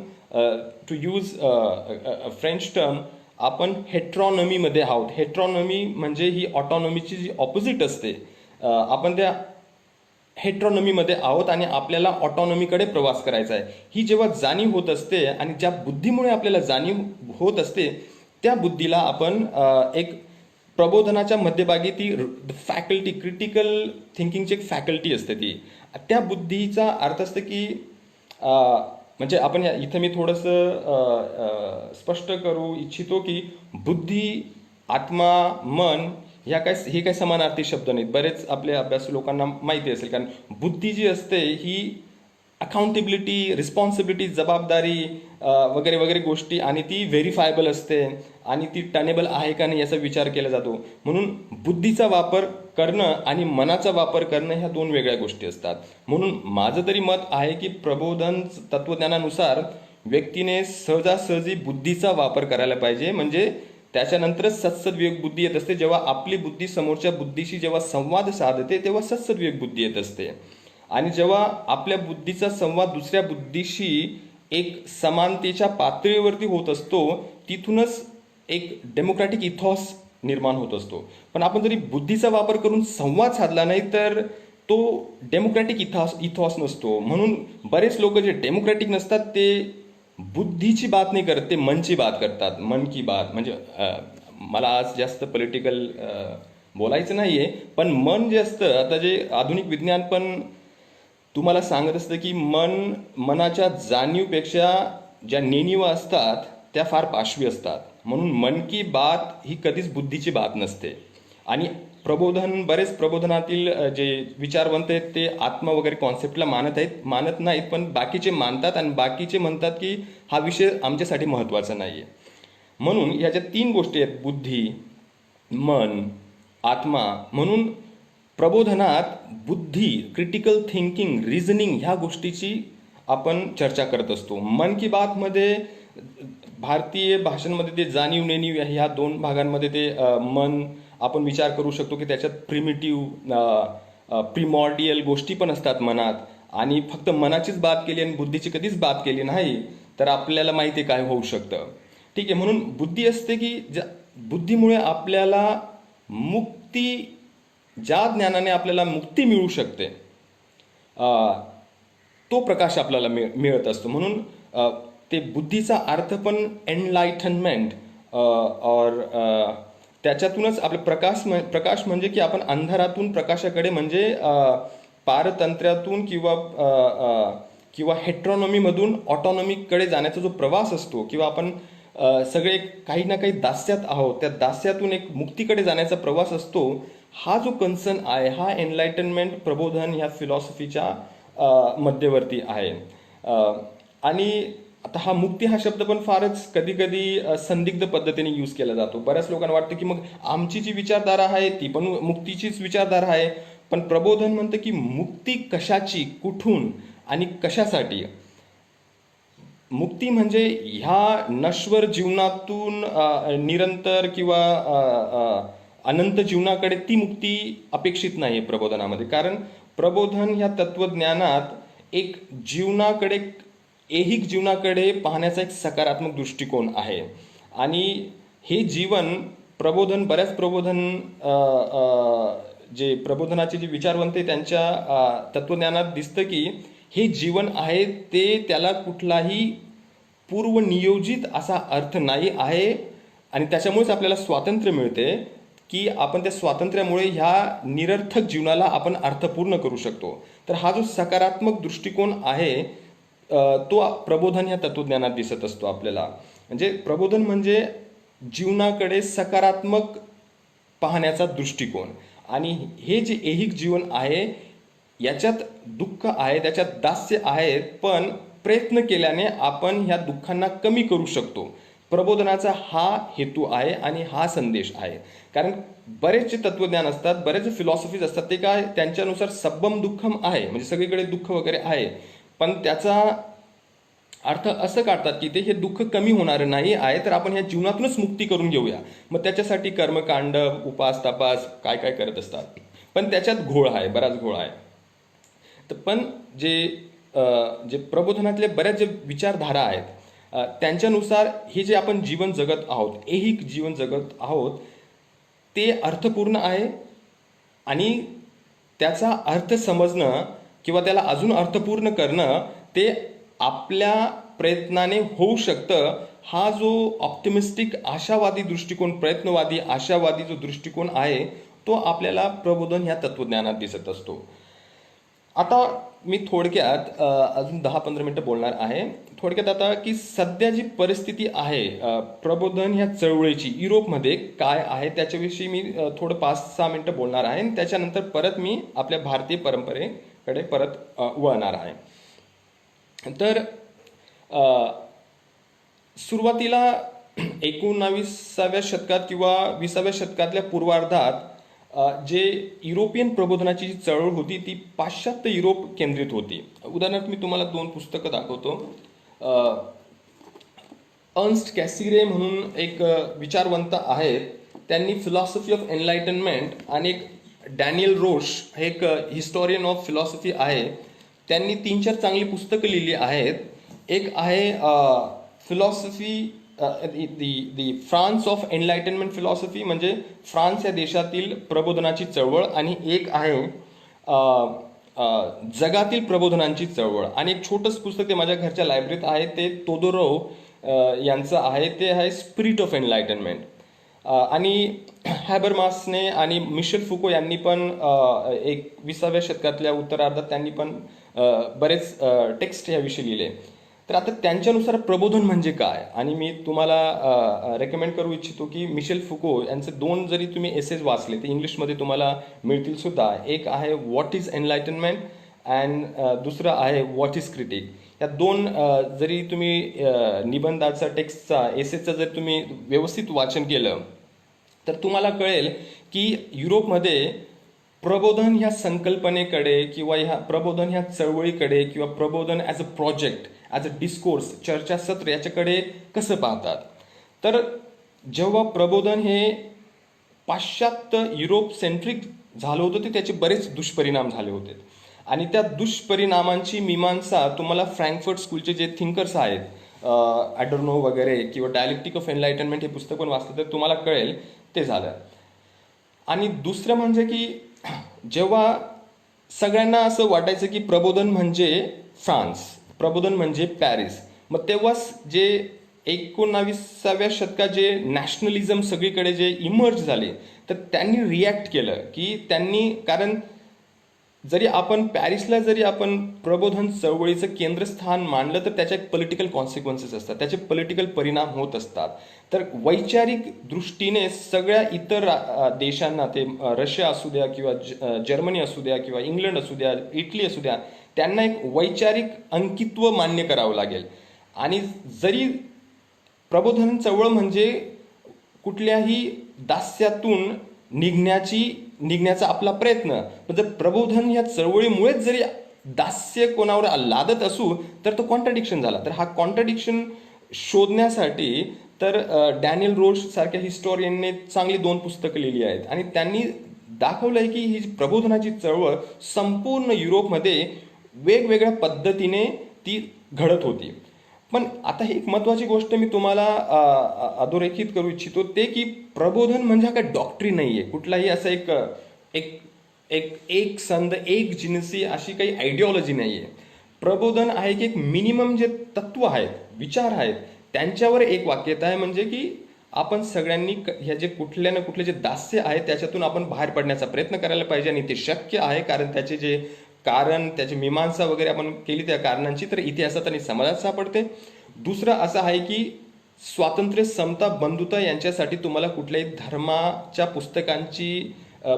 टू यूज फ्रेंच टर्म, आपण हेट्रॉनॉमीमध्ये आहोत. हेट्रॉनॉमी म्हणजे ही ऑटॉनॉमीची जी ऑपोजिट असते, आपण त्या हेट्रॉनॉमीमध्ये आहोत आणि आपल्याला ऑटॉनॉमीकडे प्रवास करायचा आहे. ही जेव्हा जाणीव होत असते आणि ज्या बुद्धीमुळे आपल्याला जाणीव होत असते त्या बुद्धीला आपण एक प्रबोधनाच्या मध्यभागी ती फॅकल्टी, क्रिटिकल थिंकिंगची एक फॅकल्टी असते ती. त्या बुद्धीचा अर्थ असतं की म्हणजे आपण इथं मी थोडंसं स्पष्ट करू इच्छितो की बुद्धी, आत्मा, मन हे काही समानार्थी शब्द नाहीत. बरेच आपल्या अभ्यास लोकांना माहिती असेल, कारण बुद्धी जी असते ही अकाउंटेबिलिटी, रिस्पॉन्सिबिलिटी, जबाबदारी वगैरे वगैरे गोष्टी, आणि ती व्हेरीफायबल असते आणि ती टनेबल आहे का नाही याचा विचार केला जातो. म्हणून बुद्धीचा वापर करणं आणि मनाचा वापर करणं ह्या दोन वेगळ्या गोष्टी असतात. म्हणून माझं तरी मत आहे की प्रबोधन तत्वज्ञानानुसार व्यक्तीने सहजासहजी बुद्धीचा वापर करायला पाहिजे. म्हणजे त्याच्यानंतरच सत्सद्विवेक बुद्धी येत असते. जेव्हा आपली बुद्धी समोरच्या बुद्धीशी जेव्हा संवाद साधते तेव्हा सत्सद्विवेक बुद्धी येत असते. आणि जेव्हा आपल्या बुद्धीचा संवाद दुसऱ्या बुद्धीशी एक समानतेच्या पातळीवरती होत असतो, तिथूनच एक डेमोक्रॅटिक इथॉस निर्माण होत असतो. पण आपण जरी बुद्धीचा वापर करून संवाद साधला नाही तर तो डेमोक्रॅटिक इथॉस नसतो. म्हणून बरेच लोक जे डेमोक्रॅटिक नसतात ते बुद्धीची बात नाही करत, ते मनची बात करतात. मन की बात म्हणजे मला आज जास्त पॉलिटिकल बोलायचं नाहीये, पण मन जे असतं, आता जे आधुनिक विज्ञान पण तुम्हाला सांगत असतं की मनाच्या जाणीवपेक्षा ज्या नेणिवा असतात त्या फार पाशवी असतात. म्हणून मन की बात ही कधीच बुद्धीची बात नसते. आणि बरेच प्रबोधनातील जे विचारवंत आहेत ते आत्मा वगैरे कॉन्सेप्टला मानत नाहीत, पण बाकीचे मानतात आणि बाकीचे म्हणतात की हा विषय आमच्यासाठी महत्त्वाचा नाहीये. म्हणून ह्या ज्या 3 गोष्टी आहेत, बुद्धी, मन, आत्मा, म्हणून प्रबोधनात बुद्धी, क्रिटिकल थिंकिंग, रिझनिंग ह्या गोष्टीची आपण चर्चा करत असतो. मन की बात मध्ये भारतीय भाषांमध्ये ते जाणीव नेणीव ह्या 2 भागांमध्ये ते मन आपण विचार करू शकतो की त्याच्यात प्रिमॉर्डियल गोष्टी पण असतात मनात. आणि फक्त मनाचीच बात केली आणि बुद्धीची कधीच बात केली नाही तर आपल्याला माहिती आहे काय होऊ शकतं. ठीक आहे, म्हणून बुद्धी असते की बुद्धीमुळे आपल्याला मुक्ती, ज्या ज्ञानाने आपल्याला मुक्ती मिळू शकते तो प्रकाश आपल्याला मिळत असतो. म्हणून ते बुद्धीचा अर्थ पण एनलाइटनमेंट और त्याच्यातूनच आपलं प्रकाश म्हणजे की आपण अंधारातून प्रकाशाकडे, म्हणजे पारतंत्र्यातून किंवा हेट्रॉनॉमीमधून ऑटॉनॉमीकडे जाण्याचा जो प्रवास असतो, किंवा आपण सगळे काही ना काही दास्यात आहोत, त्या दास्यातून एक मुक्तीकडे जाण्याचा प्रवास असतो. हा जो कन्सर्न आहे हा एनलाइटनमेंट प्रबोधन ह्या फिलॉसॉफीच्या मध्यवर्ती आहे. आणि आता मुक्ती हा शब्द पण फारच कधी कधी संदिग्ध पद्धतीने यूज केला जातो. बऱ्याच लोकांना वाटतं की मग आमची जी विचारधारा आहे ती पण मुक्तीचीच विचारधारा आहे. पण प्रबोधन म्हणतं की मुक्ती कशाची, कुठून आणि कशासाठी. मुक्ती म्हणजे ह्या नश्वर जीवनातून निरंतर किंवा अनंत जीवनाकडे ती मुक्ती अपेक्षित नाही प्रबोधनामध्ये. कारण प्रबोधन ह्या तत्वज्ञानात एक जीवनाकडे, ऐहिक जीवनाकडे पाहण्याचा एक सकारात्मक दृष्टिकोन आहे. आणि हे जीवन प्रबोधन, बऱ्याच प्रबोधन जे प्रबोधनाचे जे विचारवंत आहे त्यांच्या तत्वज्ञानात दिसतं की हे जीवन आहे ते त्याला कुठलाही पूर्वनियोजित असा अर्थ नाही आहे आणि त्याच्यामुळेच आपल्याला स्वातंत्र्य मिळते की आपण त्या स्वातंत्र्यामुळे ह्या निरर्थक जीवनाला आपण अर्थपूर्ण करू शकतो. तर हा जो सकारात्मक दृष्टिकोन आहे तो प्रबोधन ह्या तत्वज्ञानात दिसत असतो आपल्याला. म्हणजे प्रबोधन म्हणजे जीवनाकडे सकारात्मक पाहण्याचा दृष्टिकोन. आणि हे जे ऐहिक जीवन आहे याच्यात दुःख आहे, त्याच्यात दास्य आहे, पण प्रयत्न केल्याने आपण ह्या दुःखांना कमी करू शकतो. प्रबोधनाचा हा हेतू आहे आणि हा संदेश आहे. कारण बरेचसे तत्वज्ञान असतात, बरेच फिलॉसॉफीज असतात, ते काय त्यांच्यानुसार सब्बम दुःखम आहे, म्हणजे सगळीकडे दुःख वगैरे आहे, पण त्याचा अर्थ असं काढतात की ते हे दुःख कमी होणार नाही आहे तर आपण ह्या जीवनातूनच मुक्ती करून घेऊया. मग त्याच्यासाठी कर्मकांड, उपास तपास काय काय करत असतात, पण त्याच्यात घोळ आहे, बराच घोळ आहे. तर पण जे प्रबोधनातले बऱ्याच जे विचारधारा आहेत त्यांच्यानुसार हे जे आपण जीवन जगत आहोत, ऐहिक जीवन जगत आहोत, ते अर्थपूर्ण आहे आणि त्याचा अर्थ समजणं किंवा त्याला अजून अर्थपूर्ण करणं ते आपल्या प्रयत्नाने होऊ शकतं. हा जो ऑप्टिमिस्टिक आशावादी दृष्टिकोन, प्रयत्नवादी आशावादी जो दृष्टिकोन आहे तो आपल्याला प्रबोधन ह्या तत्वज्ञानात दिसत असतो. आता मी थोडक्यात अजून 10-15 मिनिटं बोलणार आहे. थोडक्यात आता की सध्या जी परिस्थिती आहे प्रबोधन ह्या चळवळीची युरोपमध्ये काय आहे त्याच्याविषयी मी थोडं 5-6 मिनिटं बोलणार आहे आणि त्याच्यानंतर परत मी आपल्या भारतीय परंपरेकडे परत वळणार आहे. तर सुरुवातीला 19व्या शतकात किंवा 20व्या शतकातल्या पूर्वार्धात जे युरोपियन प्रबोधनाची जी चळवळ होती ती पाश्चात्य युरोप केंद्रित होती. उदाहरणार्थ मी तुम्हाला 2 पुस्तकं दाखवतो. अर्न्स्ट कॅसिरे म्हणून एक विचारवंत आहेत, त्यांनी फिलॉसॉफी ऑफ एनलाइटनमेंट, आणि एक डॅनियल रोश हे एक हिस्टॉरियन ऑफ फिलॉसॉफी आहे, त्यांनी 3-4 चांगली पुस्तकं लिहिली आहेत. एक आहे philosophy the France of enlightenment philosophy, म्हणजे फ्रान्स या देशातील प्रबोधनाची चळवळ, आणि एक आहे जगातील प्रबोधनांची चळवळ. आणि एक छोटंच पुस्तक ते माझ्या घरच्या लायब्ररीत आहे, ते तोदोरोव यांचं आहे, ते आहे स्पिरिट ऑफ एनलाइटनमेंट. आणि हॅबरमासने आणि मिशेल फुको यांनी पण 20व्या शतकातल्या उत्तरार्धात त्यांनी पण बरेच टेक्स्ट याविषयी लिहिले. तर आता त्यांच्यानुसार प्रबोधन म्हणजे काय, आणि मी तुम्हाला रेकमेंड करू इच्छितो की मिशेल फुको यांचे 2 जरी तुम्ही एसेज वाचले ते इंग्लिशमध्ये तुम्हाला मिळतील सुद्धा. एक आहे व्हॉट इज एनलाइटनमेंट अँड दुसरं आहे व्हॉट इज क्रिटिक. या 2 जरी तुम्ही निबंधाचा, टेक्स्टचा, एसेजचा जर तुम्ही व्यवस्थित वाचन केलं तर तुम्हाला कळेल की युरोपमध्ये प्रबोधन ह्या संकल्पनेकडे किंवा ह्या प्रबोधन ह्या चळवळीकडे किंवा प्रबोधन as a project, as a discourse, चर्चासत्र याच्याकडे कसं पाहतात. तर जेव्हा प्रबोधन हे पाश्चात्य युरोप सेंट्रिक झालं होतं ते त्याचे बरेच दुष्परिणाम झाले होते, आणि त्या दुष्परिणामांची मीमांसा तुम्हाला फ्रँकफर्ट स्कूलचे जे थिंकर्स आहेत ॲडॉर्नो वगैरे किंवा डायलेक्टिक ऑफ एनलाइटनमेंट हे पुस्तक पण वाचलं तर तुम्हाला कळेल ते झालं. आणि दुसरं म्हणजे की जेव्हा सगळ्यांना असं वाटायचं की प्रबोधन म्हणजे फ्रान्स, प्रबोधन म्हणजे पॅरिस, मग तेव्हाच जे 19व्या शतकात जे नॅशनलिझम सगळीकडे जे इमर्ज झाले तर त्यांनी रिॲक्ट केलं की त्यांनी, कारण जरी आपण पॅरिसला जरी आपण प्रबोधन चळवळीचं केंद्रस्थान मानलं तर त्याच्या पॉलिटिकल कॉन्सिक्वेन्सेस असतात, त्याचे पॉलिटिकल परिणाम होत असतात. तर वैचारिक दृष्टीने सगळ्या इतर देशांना, ते रशिया असू द्या किंवा जर्मनी असू द्या किंवा इंग्लंड असू द्या, इटली असू द्या, त्यांना एक वैचारिक अंकित्व मान्य करावं लागेल. आणि जरी प्रबोधन चळवळ म्हणजे कुठल्याही दास्यातून निघण्याचा आपला प्रयत्न, पण जर प्रबोधन या चळवळीमुळेच जरी दास्य कोणावर लादत असू तर तो कॉन्ट्राडिक्शन झाला. तर हा कॉन्ट्राडिक्शन शोधण्यासाठी तर डॅनियल रोश सारख्या हिस्टॉरियनने चांगली 2 पुस्तकं लिहिली आहेत, आणि त्यांनी दाखवलंय की ही प्रबोधनाची चळवळ संपूर्ण युरोपमध्ये वेगवेगळ्या पद्धतीने ती घडत होती. पण आता ही एक महत्वाची गोष्ट मी तुम्हाला अधोरेखित करू इच्छितो ते की प्रबोधन म्हणजे हा काय डॉक्ट्रिन नाहीये, कुठलाही असं एक एक संध एक जिन्सी अशी काही आयडिओलॉजी नाहीये. प्रबोधन आहे की एक मिनिमम जे तत्व आहेत, विचार आहेत, त्यांच्यावर एक वाक्यता आहे, म्हणजे की आपण सगळ्यांनी ह्या जे कुठल्या ना कुठले जे दास्य आहे त्याच्यातून आपण बाहेर पडण्याचा प्रयत्न करायला पाहिजे, आणि ते शक्य आहे कारण त्याचे जे कारण, त्याची मीमांसा वगैरे आपण केली त्या कारणांची तर इतिहासात आणि समाजात सापडते. दुसरं असं आहे की स्वातंत्र्य, समता, बंधुता यांच्यासाठी तुम्हाला कुठल्याही धर्माच्या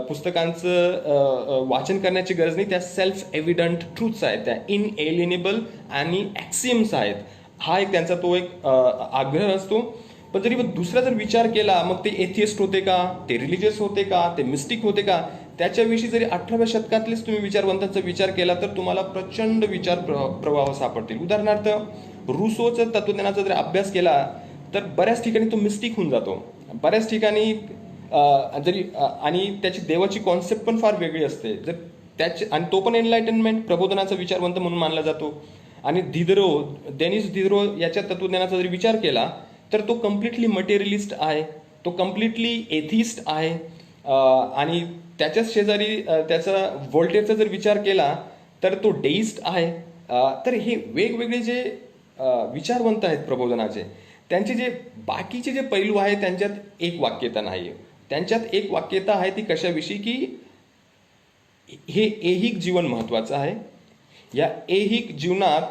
पुस्तकांचं वाचन करण्याची गरज नाही. त्या सेल्फ एव्हिडंट ट्रूथ्स आहेत, त्या इनएलिनेबल आणि ॲक्सियम्स आहेत. हा एक त्यांचा तो एक आग्रह असतो. पण जरी दुसरा जर विचार केला, मग ते एथियस्ट होते का, ते रिलिजियस होते का, ते मिस्टिक होते का, त्याच्याविषयी जरी 18व्या शतकातलेच तुम्ही विचारवंतांचा विचार केला तर तुम्हाला प्रचंड विचार प्रवाह सापडतील. उदाहरणार्थ, रुसोचं तत्वज्ञानाचा जर अभ्यास केला तर बऱ्याच ठिकाणी तो मिस्टिक होऊन जातो. बऱ्याच ठिकाणी आणि त्याची देवाची कॉन्सेप्ट पण फार वेगळी असते. आणि तो पण एनलायटनमेंट प्रबोधनाचा विचारवंत म्हणून मानला जातो. आणि डेनिस दिदरो याच्या तत्वज्ञानाचा जरी विचार केला तर तो कम्प्लिटली मटेरियलिस्ट आहे, तो कम्प्लिटली एथिस्ट आहे. आणि त्याच्याच शेजारी त्याचा व्होल्टेरचा जर विचार केला तर तो डेईस्ट आहे. तर हे वेगवेगळे जे विचारवंत आहेत प्रबोधनाचे, त्यांचे जे बाकीचे जे पैलू आहेत त्यांच्यात एक वाक्यता नाही. त्यांच्यात एक वाक्यता आहे ती कशाविषयी की हे ऐहिक जीवन महत्वाचं आहे. या ऐहिक जीवनात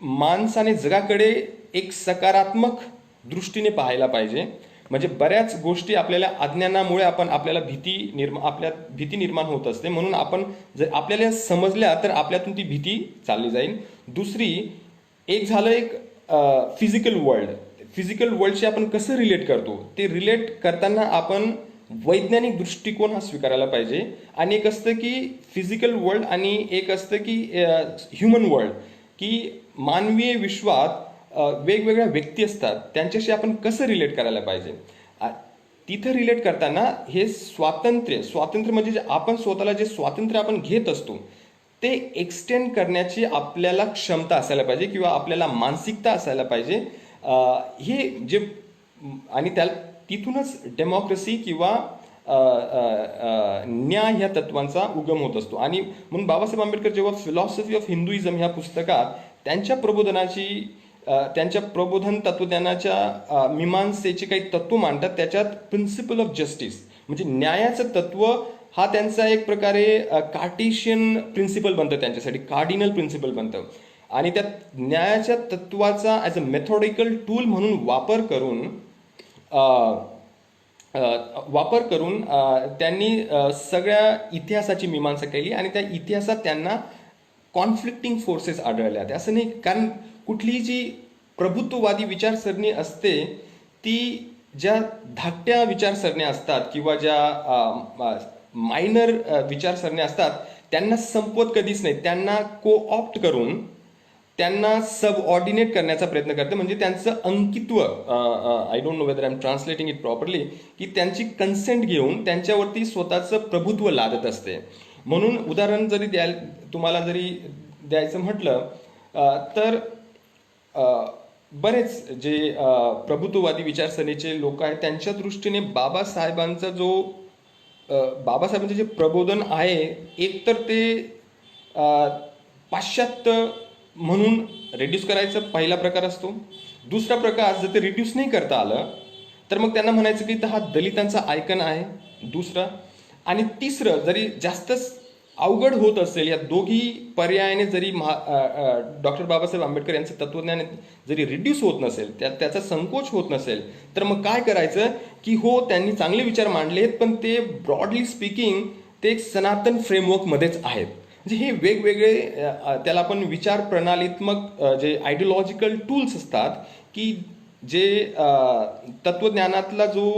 माणसाने जगाकडे एक सकारात्मक दृष्टीने पाहायला पाहिजे. म्हणजे बऱ्याच गोष्टी आपल्याला अज्ञानामुळे आपल्याला भीती निर्माण होत असते, म्हणून आपण जर आपल्याला समजल्या तर आपल्यातून ती भीती चालली जाईल. दुसरी एक झालं एक फिजिकल वर्ल्डशी आपण कसं रिलेट करतो, ते रिलेट करताना आपण वैज्ञानिक दृष्टिकोन हा स्वीकारायला पाहिजे. आणि एक असतं की फिजिकल वर्ल्ड आणि एक असतं की ह्युमन वर्ल्ड, की मानवीय विश्वात वेगवेगळ्या व्यक्ती असतात, त्यांच्याशी आपण कसं रिलेट करायला पाहिजे. तिथं रिलेट करताना हे स्वातंत्र्य म्हणजे आपण स्वतःला जे स्वातंत्र्य आपण घेत असतो ते एक्सटेंड करण्याची आपल्याला क्षमता असायला पाहिजे किंवा आपल्याला मानसिकता असायला पाहिजे. हे जे आणि तिथूनच डेमोक्रेसी किंवा न्याय ह्या तत्वांचा उगम होत असतो. आणि म्हणून बाबासाहेब आंबेडकर जेव्हा फिलॉसॉफी ऑफ हिंदुइझम ह्या पुस्तकात त्यांच्या प्रबोधन तत्वज्ञानाच्या मीमांसेची काही तत्व मांडतात, त्याच्यात प्रिन्सिपल ऑफ जस्टिस म्हणजे न्यायाचं तत्व हा त्यांचा एक प्रकारे कार्टेशियन प्रिन्सिपल बनतं, त्यांच्यासाठी कार्डिनल प्रिन्सिपल बनतं. आणि त्या न्यायाच्या तत्वाचा ॲज अ मेथॉडिकल टूल म्हणून वापर करून त्यांनी सगळ्या इतिहासाची मीमांसा केली. आणि त्या इतिहासात त्यांना कॉन्फ्लिक्टिंग फोर्सेस आढळल्या. ते असं नाही, कारण कुठलीही जी प्रभुत्ववादी विचारसरणी असते ती ज्या धाकट्या विचारसरण्या असतात किंवा ज्या मायनर विचारसरण्या असतात त्यांना संपवत कधीच नाही, त्यांना को-ऑप्ट करून त्यांना सबऑर्डिनेट करण्याचा प्रयत्न करते. म्हणजे त्यांचं अंकित्व, I don't know whether I am translating it properly, की त्यांची कन्सेंट घेऊन त्यांच्यावरती स्वतःचं प्रभुत्व लादत असते. म्हणून उदाहरण तुम्हाला जरी द्यायचं म्हटलं तर बरेच जे प्रभुत्ववादी विचारसरणीचे लोक आहेत त्यांच्या दृष्टीने बाबासाहेबांचं जे प्रबोधन आहे, एकतर ते पाश्चात्य म्हणून रिड्यूस करायचा पहिला प्रकार असतो. दुसरा प्रकार, जर ते रिड्यूस नाही करता आलं तर मग त्यांना म्हणायचं की हा दलितांचा आयकन आहे दुसरा. आणि तिसरं, जरी जास्तच अवघड होत असेल, या दोघी पर्यायाने जरी डॉक्टर बाबासाहेब आंबेडकर यांचं तत्वज्ञान जरी रिड्यूस होत नसेल, त्याचा संकोच होत नसेल, तर मग काय करायचं की त्यांनी चांगले विचार मांडलेत पण ते ब्रॉडली स्पीकिंग ते एक सनातन फ्रेमवर्कमध्येच आहेत. म्हणजे हे वेगवेगळे त्याला आपण विचार प्रणालीत्मक जे आयडिओलॉजिकल टूल्स असतात की जे तत्वज्ञानातला जो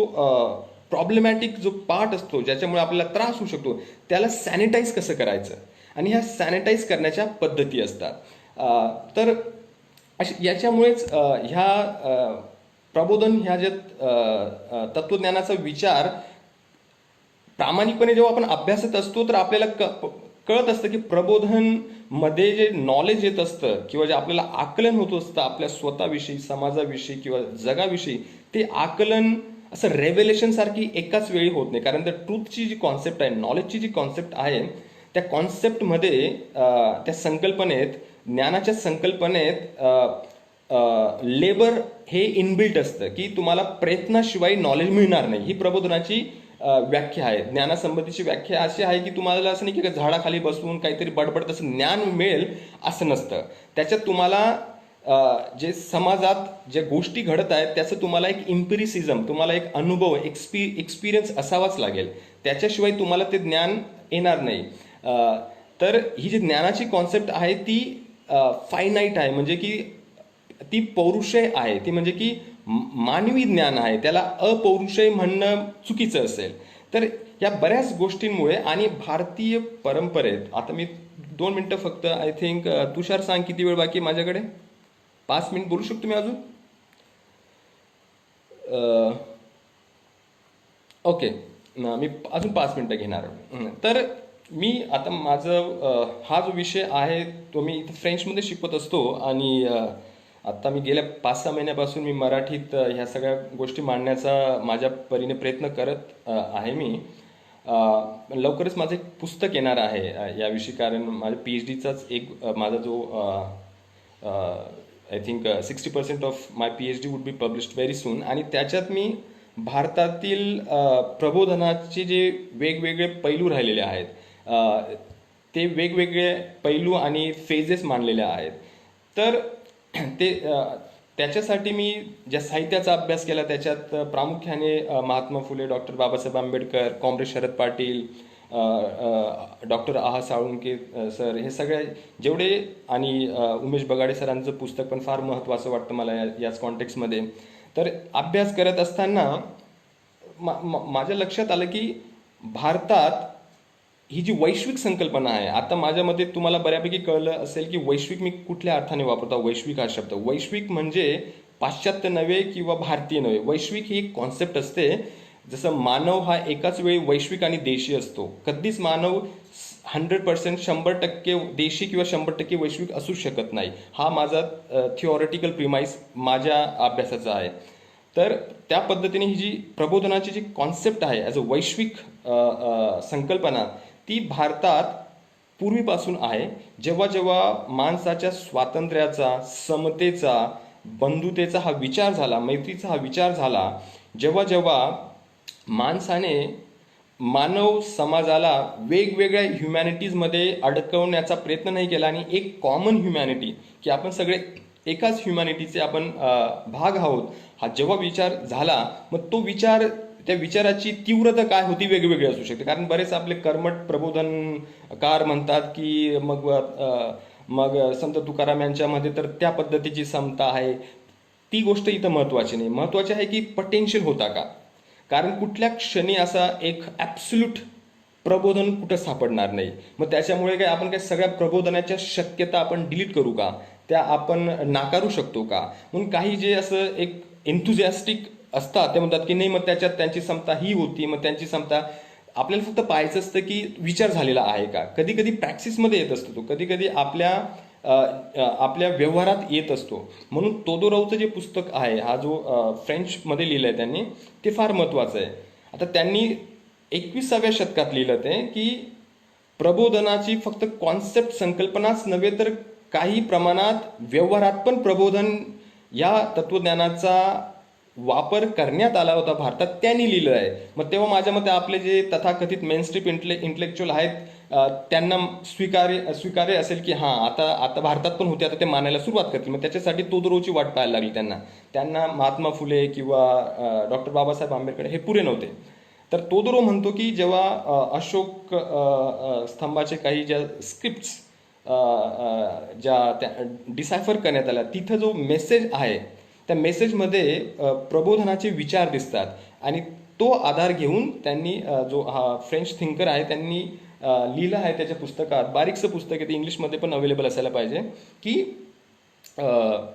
प्रॉब्लेमॅटिक जो पार्ट असतो ज्याच्यामुळे आपल्याला त्रास होऊ शकतो त्याला सॅनिटाईज कसं करायचं, आणि ह्या सॅनिटाईज करण्याच्या पद्धती असतात. तर याच्यामुळेच ह्या प्रबोधन ह्या ज्या तत्वज्ञानाचा विचार प्रामाणिकपणे जेव्हा आपण अभ्यासत असतो तर आपल्याला कळत असतं की प्रबोधन मध्ये जे नॉलेज येत असतं किंवा जे आपल्याला आकलन होत असतं आपल्या स्वतःविषयी, समाजाविषयी किंवा जगाविषयी, ते आकलन असं रेव्हेलेशन सारखी एकाच वेळी होत नाही. कारण त्या ट्रूथची जी कॉन्सेप्ट आहे, नॉलेजची जी कॉन्सेप्ट आहे, त्या कॉन्सेप्टमध्ये त्या संकल्पनेत, ज्ञानाच्या संकल्पनेत लेबर हे इनबिल्ट असतं की तुम्हाला प्रयत्नाशिवाय नॉलेज मिळणार नाही. ही प्रबोधनाची व्याख्या आहे. ज्ञानासंबंधीची व्याख्या अशी आहे की तुम्हाला असं नाही की झाडाखाली बसून काहीतरी बडबड तसं ज्ञान मिळेल असं नसतं. त्याच्यात तुम्हाला जे समाजात ज्या गोष्टी घडत आहेत त्याचं तुम्हाला एक इम्पिरिसिझम, तुम्हाला एक अनुभव, एक्सपिरियन्स असावाच लागेल. त्याच्याशिवाय तुम्हाला ते ज्ञान येणार नाही. तर ही जी ज्ञानाची कॉन्सेप्ट आहे ती फायनाईट आहे, म्हणजे की ती पौरुषय आहे, ती म्हणजे की मानवी ज्ञान आहे. त्याला अपौरुषय म्हणणं चुकीचं असेल. तर या बऱ्याच गोष्टींमुळे आणि भारतीय परंपरेत, आता मी 2 मिनिटं फक्त, आय थिंक तुषार सांग किती वेळ बाकी आहे माझ्याकडे? 5 मिनिट बोलू शकतो मी अजून? ओके, मी अजून 5 मिनिटं घेणार. तर मी आता हा जो विषय आहे तो मी इथं फ्रेंचमध्ये शिकवत असतो आणि आता मी गेल्या 5-6 महिन्यापासून मी मराठीत ह्या सगळ्या गोष्टी मांडण्याचा माझ्या परीने प्रयत्न करत आहे मी. लवकरच माझं एक पुस्तक येणार आहे याविषयी, कारण माझ्या PhDचाच एक माझा जो I think 60% of my PhD would be published very soon. आणि त्याच्यात मी भारतातील प्रबोधनाचे जे वेगवेगळे पैलू राहिलेले आहेत, ते वेगवेगळे पैलू आणि फेजेस मांडलेले आहेत. तर त्याच्यासाठी मी ज्या साहित्याचा अभ्यास केला त्याच्यात प्रामुख्याने Mahatma Phule, doctor Babasaheb Ambedkar, comrade Sharad Patil, doctor A H Salunkhe sir, हे सगळे जेवढे, आणि उमेश बगाडे सरांचं पुस्तक पण फार महत्त्वाचं वाटतं मला याच कॉन्टेक्स्टमध्ये. तर अभ्यास करत असताना माझ्या लक्षात आलं की भारतात ही जी वैश्विक संकल्पना आहे, आता माझ्या मते तुम्हाला बऱ्यापैकी कळलं असेल की वैश्विक मी कुठल्या अर्थाने वापरतो वैश्विक हा शब्द. वैश्विक म्हणजे पाश्चात्य नव्हे किंवा भारतीय नव्हे. वैश्विक ही एक कॉन्सेप्ट असते. जसं मानव हा एकाच वेळी वैश्विक आणि देशी असतो. कधीच मानव 100% 100% देशी किंवा 100% वैश्विक असू शकत नाही. हा माझा थिओरिटिकल प्रिमाइस माझ्या अभ्यासाचा आहे. तर त्या पद्धतीने ही जी प्रबोधनाची जी कॉन्सेप्ट आहे ॲज अ वैश्विक संकल्पना, ती भारतात पूर्वीपासून आहे. जेव्हा जेव्हा माणसाच्या स्वातंत्र्याचा, समतेचा, बंधुतेचा हा विचार झाला, मैत्रीचा हा विचार झाला, जेव्हा जेव्हा माणसाने मानव समाजाला वेगवेगळ्या ह्युमॅनिटीजमध्ये अडकवण्याचा प्रयत्न नाही केला आणि एक कॉमन ह्युमॅनिटी, की आपण सगळे एकाच ह्युमॅनिटीचे आपण भाग आहोत, हा जेव्हा विचार झाला, मग तो विचार, त्या विचाराची तीव्रता काय होती वेगवेगळी असू शकते. कारण बरेच आपले कर्मठ प्रबोधनकार म्हणतात की मग मग संत तुकाराम यांच्यामध्ये तर त्या पद्धतीची समता आहे. ती गोष्ट इथं महत्त्वाची नाही. महत्त्वाची आहे की पोटेन्शियल होता का. कारण कुठल्या क्षणी असा एक ॲब्सोल्यूट प्रबोधन कुठं सापडणार नाही. मग त्याच्यामुळे काय आपण काय सगळ्या प्रबोधनाच्या शक्यता आपण डिलीट करू का, त्या आपण नाकारू शकतो का. म्हणून काही जे असं एक एन्थुझियास्टिक असतात ते म्हणतात की नाही, मग त्याच्यात त्यांची समता ही होती, मग त्यांची समता. आपल्याला फक्त पाहायचं असतं की विचार झालेला आहे का. कधी कधी प्रॅक्टिसमध्ये येत असतो तो, कधी कधी आपल्या व्यवहारात येत असतो. म्हणून तोदोरावचं जे पुस्तक आहे, हा जो फ्रेंचमध्ये लिहिलं आहे त्यांनी, ते फार महत्त्वाचं आहे. आता त्यांनी 21व्या शतकात लिहिलं ते की प्रबोधनाची फक्त कॉन्सेप्ट, संकल्पनाच नव्हे तर काही प्रमाणात व्यवहारात पण प्रबोधन या तत्वज्ञानाचा वापर करण्यात आला होता भारतात, त्यांनी लिहिलं आहे. मग तेव्हा माझ्या मते आपले जे तथाकथित मेनस्ट्रीम इंटेलेक्च्युअल आहेत त्यांना स्वीकार्य असेल की हां, आता भारतात पण होते, आता ते मानायला सुरुवात करतील. मग त्याच्यासाठी तोदरोची वाट पाहायला लागली त्यांना महात्मा फुले किंवा डॉक्टर बाबासाहेब आंबेडकर हे पुरे नव्हते. तर तोदरो म्हणतो की जेव्हा अशोक स्तंभाचे काही ज्या स्क्रिप्ट्स ज्या डिसायफर करण्यात आल्या, तिथं जो मेसेज आहे त्या मेसेजमध्ये प्रबोधनाचे विचार दिसतात. आणि तो आधार घेऊन त्यांनी, जो हा फ्रेंच थिंकर आहे, त्यांनी लिहिलं आहे त्याच्या पुस्तकात. बारीकसं पुस्तक आहे, ते इंग्लिशमध्ये पण अवेलेबल असायला पाहिजे, की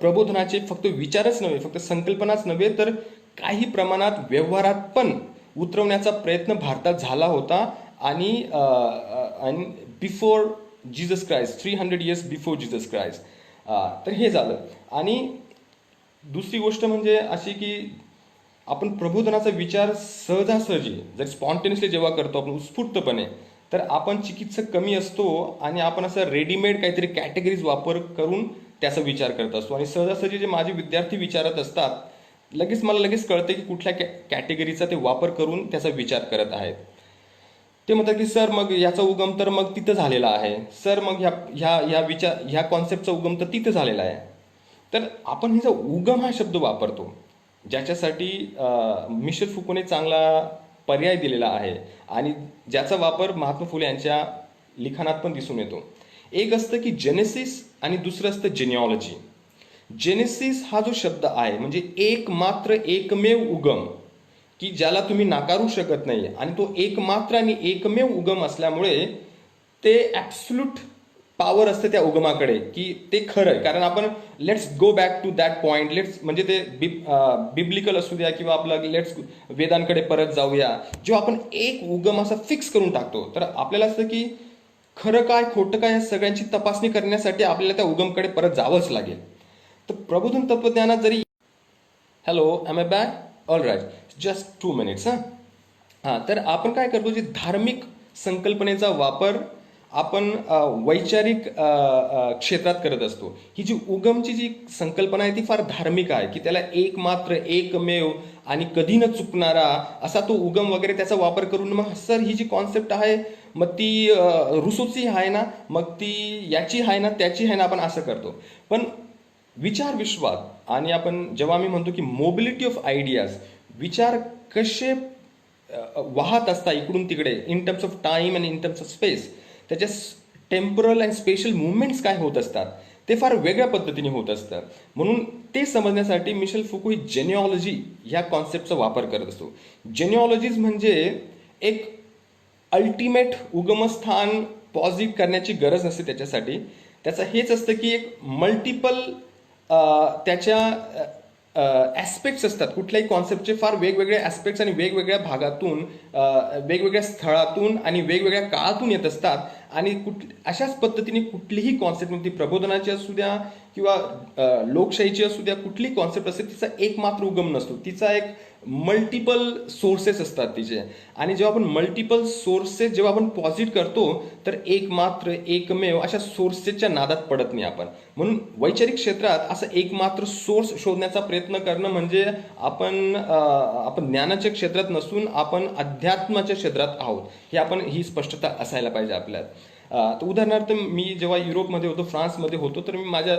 प्रबोधनाचे फक्त विचारच नव्हे, फक्त संकल्पनाच नव्हे, तर काही प्रमाणात व्यवहारात पण उतरवण्याचा प्रयत्न भारतात झाला होता. आणि before Jesus Christ, 300 years before Jesus Christ. तर हे झालं. आणि दुसरी गोष्ट म्हणजे अशी की आपण प्रबोधनाचा विचार सहजासहजी जर स्पॉन्टेनियसली जेव्हा करतो आपण उत्स्फूर्तपणे, तर आपण चिकित्सक कमी असतो आणि आपण असं रेडीमेड काहीतरी कॅटेगरीज वापर करून त्याचा विचार करत असतो. आणि सहजासहजी जे माझे विद्यार्थी विचारत असतात, मला लगेच कळते की कुठल्या कॅटेगरीचा ते वापर करून त्याचा विचार करत आहेत. ते म्हणतात की सर मग याचा उगम तर मग तिथं झालेला आहे, सर मग ह्या कॉन्सेप्टचा उगम तर तिथं झालेला आहे. तर आपण हिचा उगम हा शब्द वापरतो, ज्याच्यासाठी मिशेल फुकोने चांगला पर्याय दिलेला आहे आणि ज्याचा वापर महात्मा फुले यांच्या लिखाणात पण दिसून येतो. एक असतं की जेनेसिस आणि दुसरं असतं जेनिऑलॉजी. जेनेसिस हा जो शब्द आहे म्हणजे एकमात्र एकमेव उगम, की ज्याला तुम्ही नाकारू शकत नाही, आणि तो एकमात्र आणि एकमेव उगम असल्यामुळे ते ॲब्सोल्यूट पॉवर असते त्या उगमाकडे, की ते खरं आहे. कारण आपण let's go back to that point, म्हणजे ते बिब्लिकल असू द्या किंवा आपलं लेट्स वेदांकडे परत जाऊया. जेव्हा आपण एक उगम असा फिक्स करून टाकतो, तर आपल्याला असतं की खरं काय खोटं काय या सगळ्यांची तपासणी करण्यासाठी आपल्याला त्या उगमकडे परत जावंच लागेल. तर प्रबोधन तत्वज्ञानात जरी hello am I back, all right, just 2 minutes. तर आपण काय करतो, जे धार्मिक संकल्पनेचा वापर आपण वैचारिक क्षेत्रात करत असतो. ही जी उगमची जी संकल्पना आहे ती फार धार्मिक आहे, की त्याला एकमात्र एकमेव आणि कधी न चुकणारा असा तो उगम वगैरे त्याचा वापर करून मग सर ही जी कॉन्सेप्ट आहे मग ती रुसोची आहे ना, मग ती याची आहे ना, त्याची आहे ना, आपण असं करतो. पण विचार विश्वात आणि आपण जेव्हा आम्ही म्हणतो की मोबिलिटी ऑफ आयडियाज, विचार कसे वाहत असतात इकडून तिकडे in terms of time and in terms of space, त्याच्या टेम्परल अँड स्पेशल मुवमेंट्स काय होत असतात ते फार वेगळ्या पद्धतीने होत असतं. म्हणून ते समजण्यासाठी मिशेल फुको ही जेनिऑलॉजी ह्या कॉन्सेप्टचा वापर करत असतो. जेनिऑलॉजीज म्हणजे एक अल्टिमेट उगमस्थान पॉझिट करण्याची गरज नसते त्याच्यासाठी. त्याचं हेच असतं की एक मल्टिपल त्याच्या ॲस्पेक्ट्स असतात. कुठल्याही कॉन्सेप्टचे फार वेगवेगळे ॲस्पेक्ट्स आणि वेगवेगळ्या भागातून, वेगवेगळ्या स्थळातून आणि वेगवेगळ्या काळातून येत असतात. आणि अशाच पद्धतीने कुठलीही कॉन्सेप्ट, मग ती प्रबोधनाची असू द्या किंवा लोकशाहीची असू द्या, कुठलीही कॉन्सेप्ट असते तिचा एकमात्र उगम नसतो, तिचा एक मल्टिपल सोर्सेस असतात तिचे. आणि जेव्हा आपण मल्टिपल सोर्सेस जेव्हा आपण पॉझिट करतो, तर एकमात्र एकमेव अशा सोर्सेसच्या नादात पडत नाही आपण. म्हणून वैचारिक क्षेत्रात असं एकमात्र सोर्स शोधण्याचा प्रयत्न करणं म्हणजे आपण ज्ञानाच्या क्षेत्रात नसून आपण अध्यात्माच्या क्षेत्रात आहोत, ही स्पष्टता असायला पाहिजे आपल्यात. तर उदाहरणार्थ मी जेव्हा युरोपमध्ये होतो, फ्रान्समध्ये होतो, तर मी माझ्या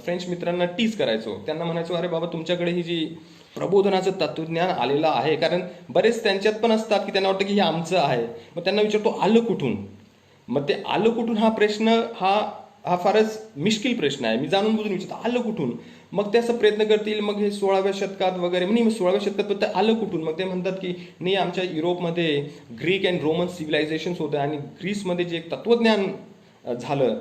फ्रेंच मित्रांना टीज करायचो. त्यांना म्हणायचो, अरे बाबा तुमच्याकडे ही जी प्रबोधनाचं तत्वज्ञान आलेलं आहे, कारण बरेच त्यांच्यात पण असतात की त्यांना वाटतं की हे आमचं आहे. मग त्यांना विचारतो आलं कुठून. मग ते आलं कुठून हा प्रश्न हा फारच मिश्किल प्रश्न आहे. मी जाणून बुजून विचारतो आलं कुठून. मग ते असं प्रयत्न करतील, मग हे 16व्या शतकात वगैरे, म्हणजे 16व्या शतकात आलं कुठून. मग ते म्हणतात की नाही, आमच्या युरोपमध्ये ग्रीक अँड रोमन सिव्हिलायझेशन्स होतं आणि ग्रीसमध्ये जे तत्वज्ञान झालं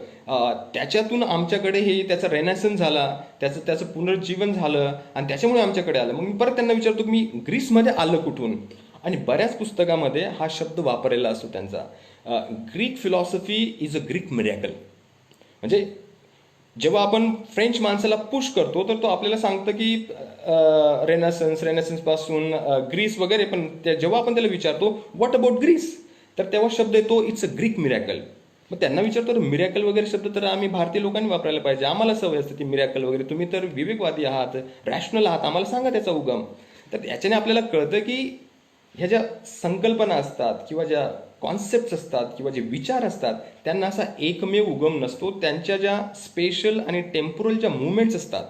त्याच्यातून आमच्याकडे त्याचा रेनेसन्स झाला, त्याचं पुनर्जीवन झालं आणि त्याच्यामुळे आमच्याकडे आलं. मग मी परत त्यांना विचारतो की मी ग्रीसमध्ये आलं कुठून. आणि बऱ्याच पुस्तकामध्ये हा शब्द वापरलेला असतो त्यांचा, Greek philosophy is a Greek miracle. म्हणजे जेव्हा आपण फ्रेंच माणसाला पुश करतो तर तो आपल्याला सांगतं की रेनेसन्स पासून ग्रीस वगैरे, पण जेव्हा आपण त्याला विचारतो व्हॉट अबाउट ग्रीस, तर तेव्हा शब्द येतो इट्स अ ग्रीक मिरॅकल. मग त्यांना विचारतो मिरॅकल वगैरे शब्द तर आम्ही भारतीय लोकांनी वापरायला पाहिजे, आम्हाला सवय असते ती मिरॅकल वगैरे, तुम्ही तर विवेकवादी आहात, रॅशनल आहात, आम्हाला सांगा त्याचा उगम. तर याच्याने आपल्याला कळतं की ह्या ज्या संकल्पना असतात किंवा ज्या कॉन्सेप्ट असतात किंवा जे विचार असतात त्यांना असा एकमेव उगम नसतो. त्यांच्या ज्या स्पेशल आणि टेम्पोरल ज्या मुवमेंट्स असतात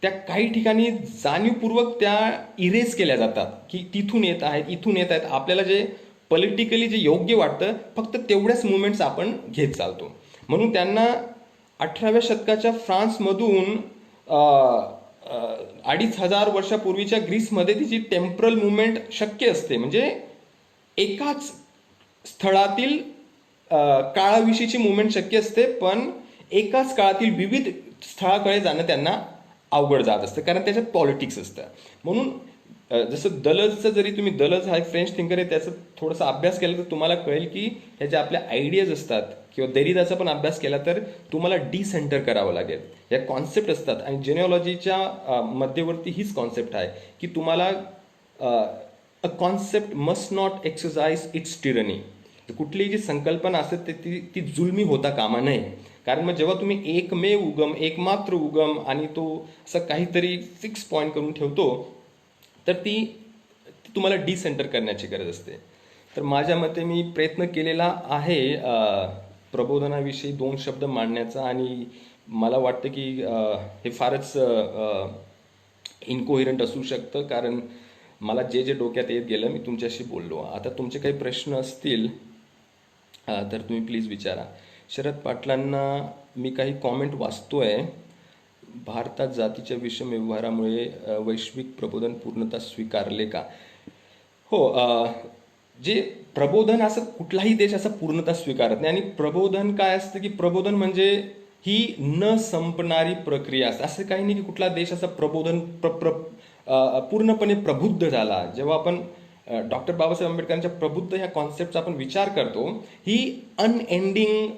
त्या काही ठिकाणी जाणीवपूर्वक त्या इरेज केल्या जातात, की तिथून येत आहेत, इथून येत आहेत. आपल्याला जे पॉलिटिकली जे योग्य वाटतं फक्त तेवढ्याच मुवमेंट्स आपण घेत चालतो. म्हणून त्यांना 18व्या शतकाच्या फ्रान्समधून 2500 वर्षापूर्वीच्या ग्रीसमध्ये तिची टेम्परल मुवमेंट शक्य असते. म्हणजे एकाच स्थळातील काळाविषयीची मुवमेंट शक्य असते, पण एकाच काळातील विविध स्थळाकडे जाणं त्यांना अवघड जात असतं, कारण त्याच्यात पॉलिटिक्स असतं. म्हणून जसं दलजचं जरी तुम्ही दलज हा एक फ्रेंच थिंकर आहे, त्याचा थोडासा अभ्यास केला तर तुम्हाला कळेल की ह्या ज्या आपल्या आयडियाज असतात किंवा देरिदाचा पण अभ्यास केला तर तुम्हाला डिसेंटर करावं लागेल. या कॉन्सेप्ट असतात आणि जेनेओलॉजीच्या मध्यवर्ती हीच कॉन्सेप्ट आहे की तुम्हाला a concept must not exercise it's tyranny. कुठलीही जी संकल्पना असते ती जुलमी होता कामा नये. कारण मग जेव्हा तुम्ही एकमेव उगम, एकमात्र उगम आणि तो असं काहीतरी फिक्स पॉईंट करून ठेवतो तर ती तुम्हाला डिसेंटर करण्याची गरज असते. तर माझ्या मते मी प्रयत्न केलेला आहे प्रबोधनाविषयी 2 शब्द मांडण्याचा, आणि मला वाटतं की हे फारच इनकोहिरंट असू शकतं, कारण मला जे जे डोक्यात येत गेलं मी तुमच्याशी बोललो. आता तुमचे काही प्रश्न असतील तर तुम्ही प्लीज विचारा. शरद पाटलांना मी काही कॉमेंट वाचतोय. भारतात जातीच्या विषम व्यवहारामुळे वैश्विक प्रबोधन पूर्णतः स्वीकारले का? हो. जे प्रबोधन असं कुठलाही देश असं पूर्णतः स्वीकारत नाही. आणि प्रबोधन काय असतं की प्रबोधन म्हणजे ही न संपणारी प्रक्रिया असते. असं काही नाही की कुठला देश असं प्रबोधन पूर्णपणे प्रबुद्ध झाला. जेव्हा आपण डॉक्टर बाबासाहेब आंबेडकरांच्या प्रबुद्ध ह्या कॉन्सेप्टचा आपण विचार करतो, ही अनएंडिंग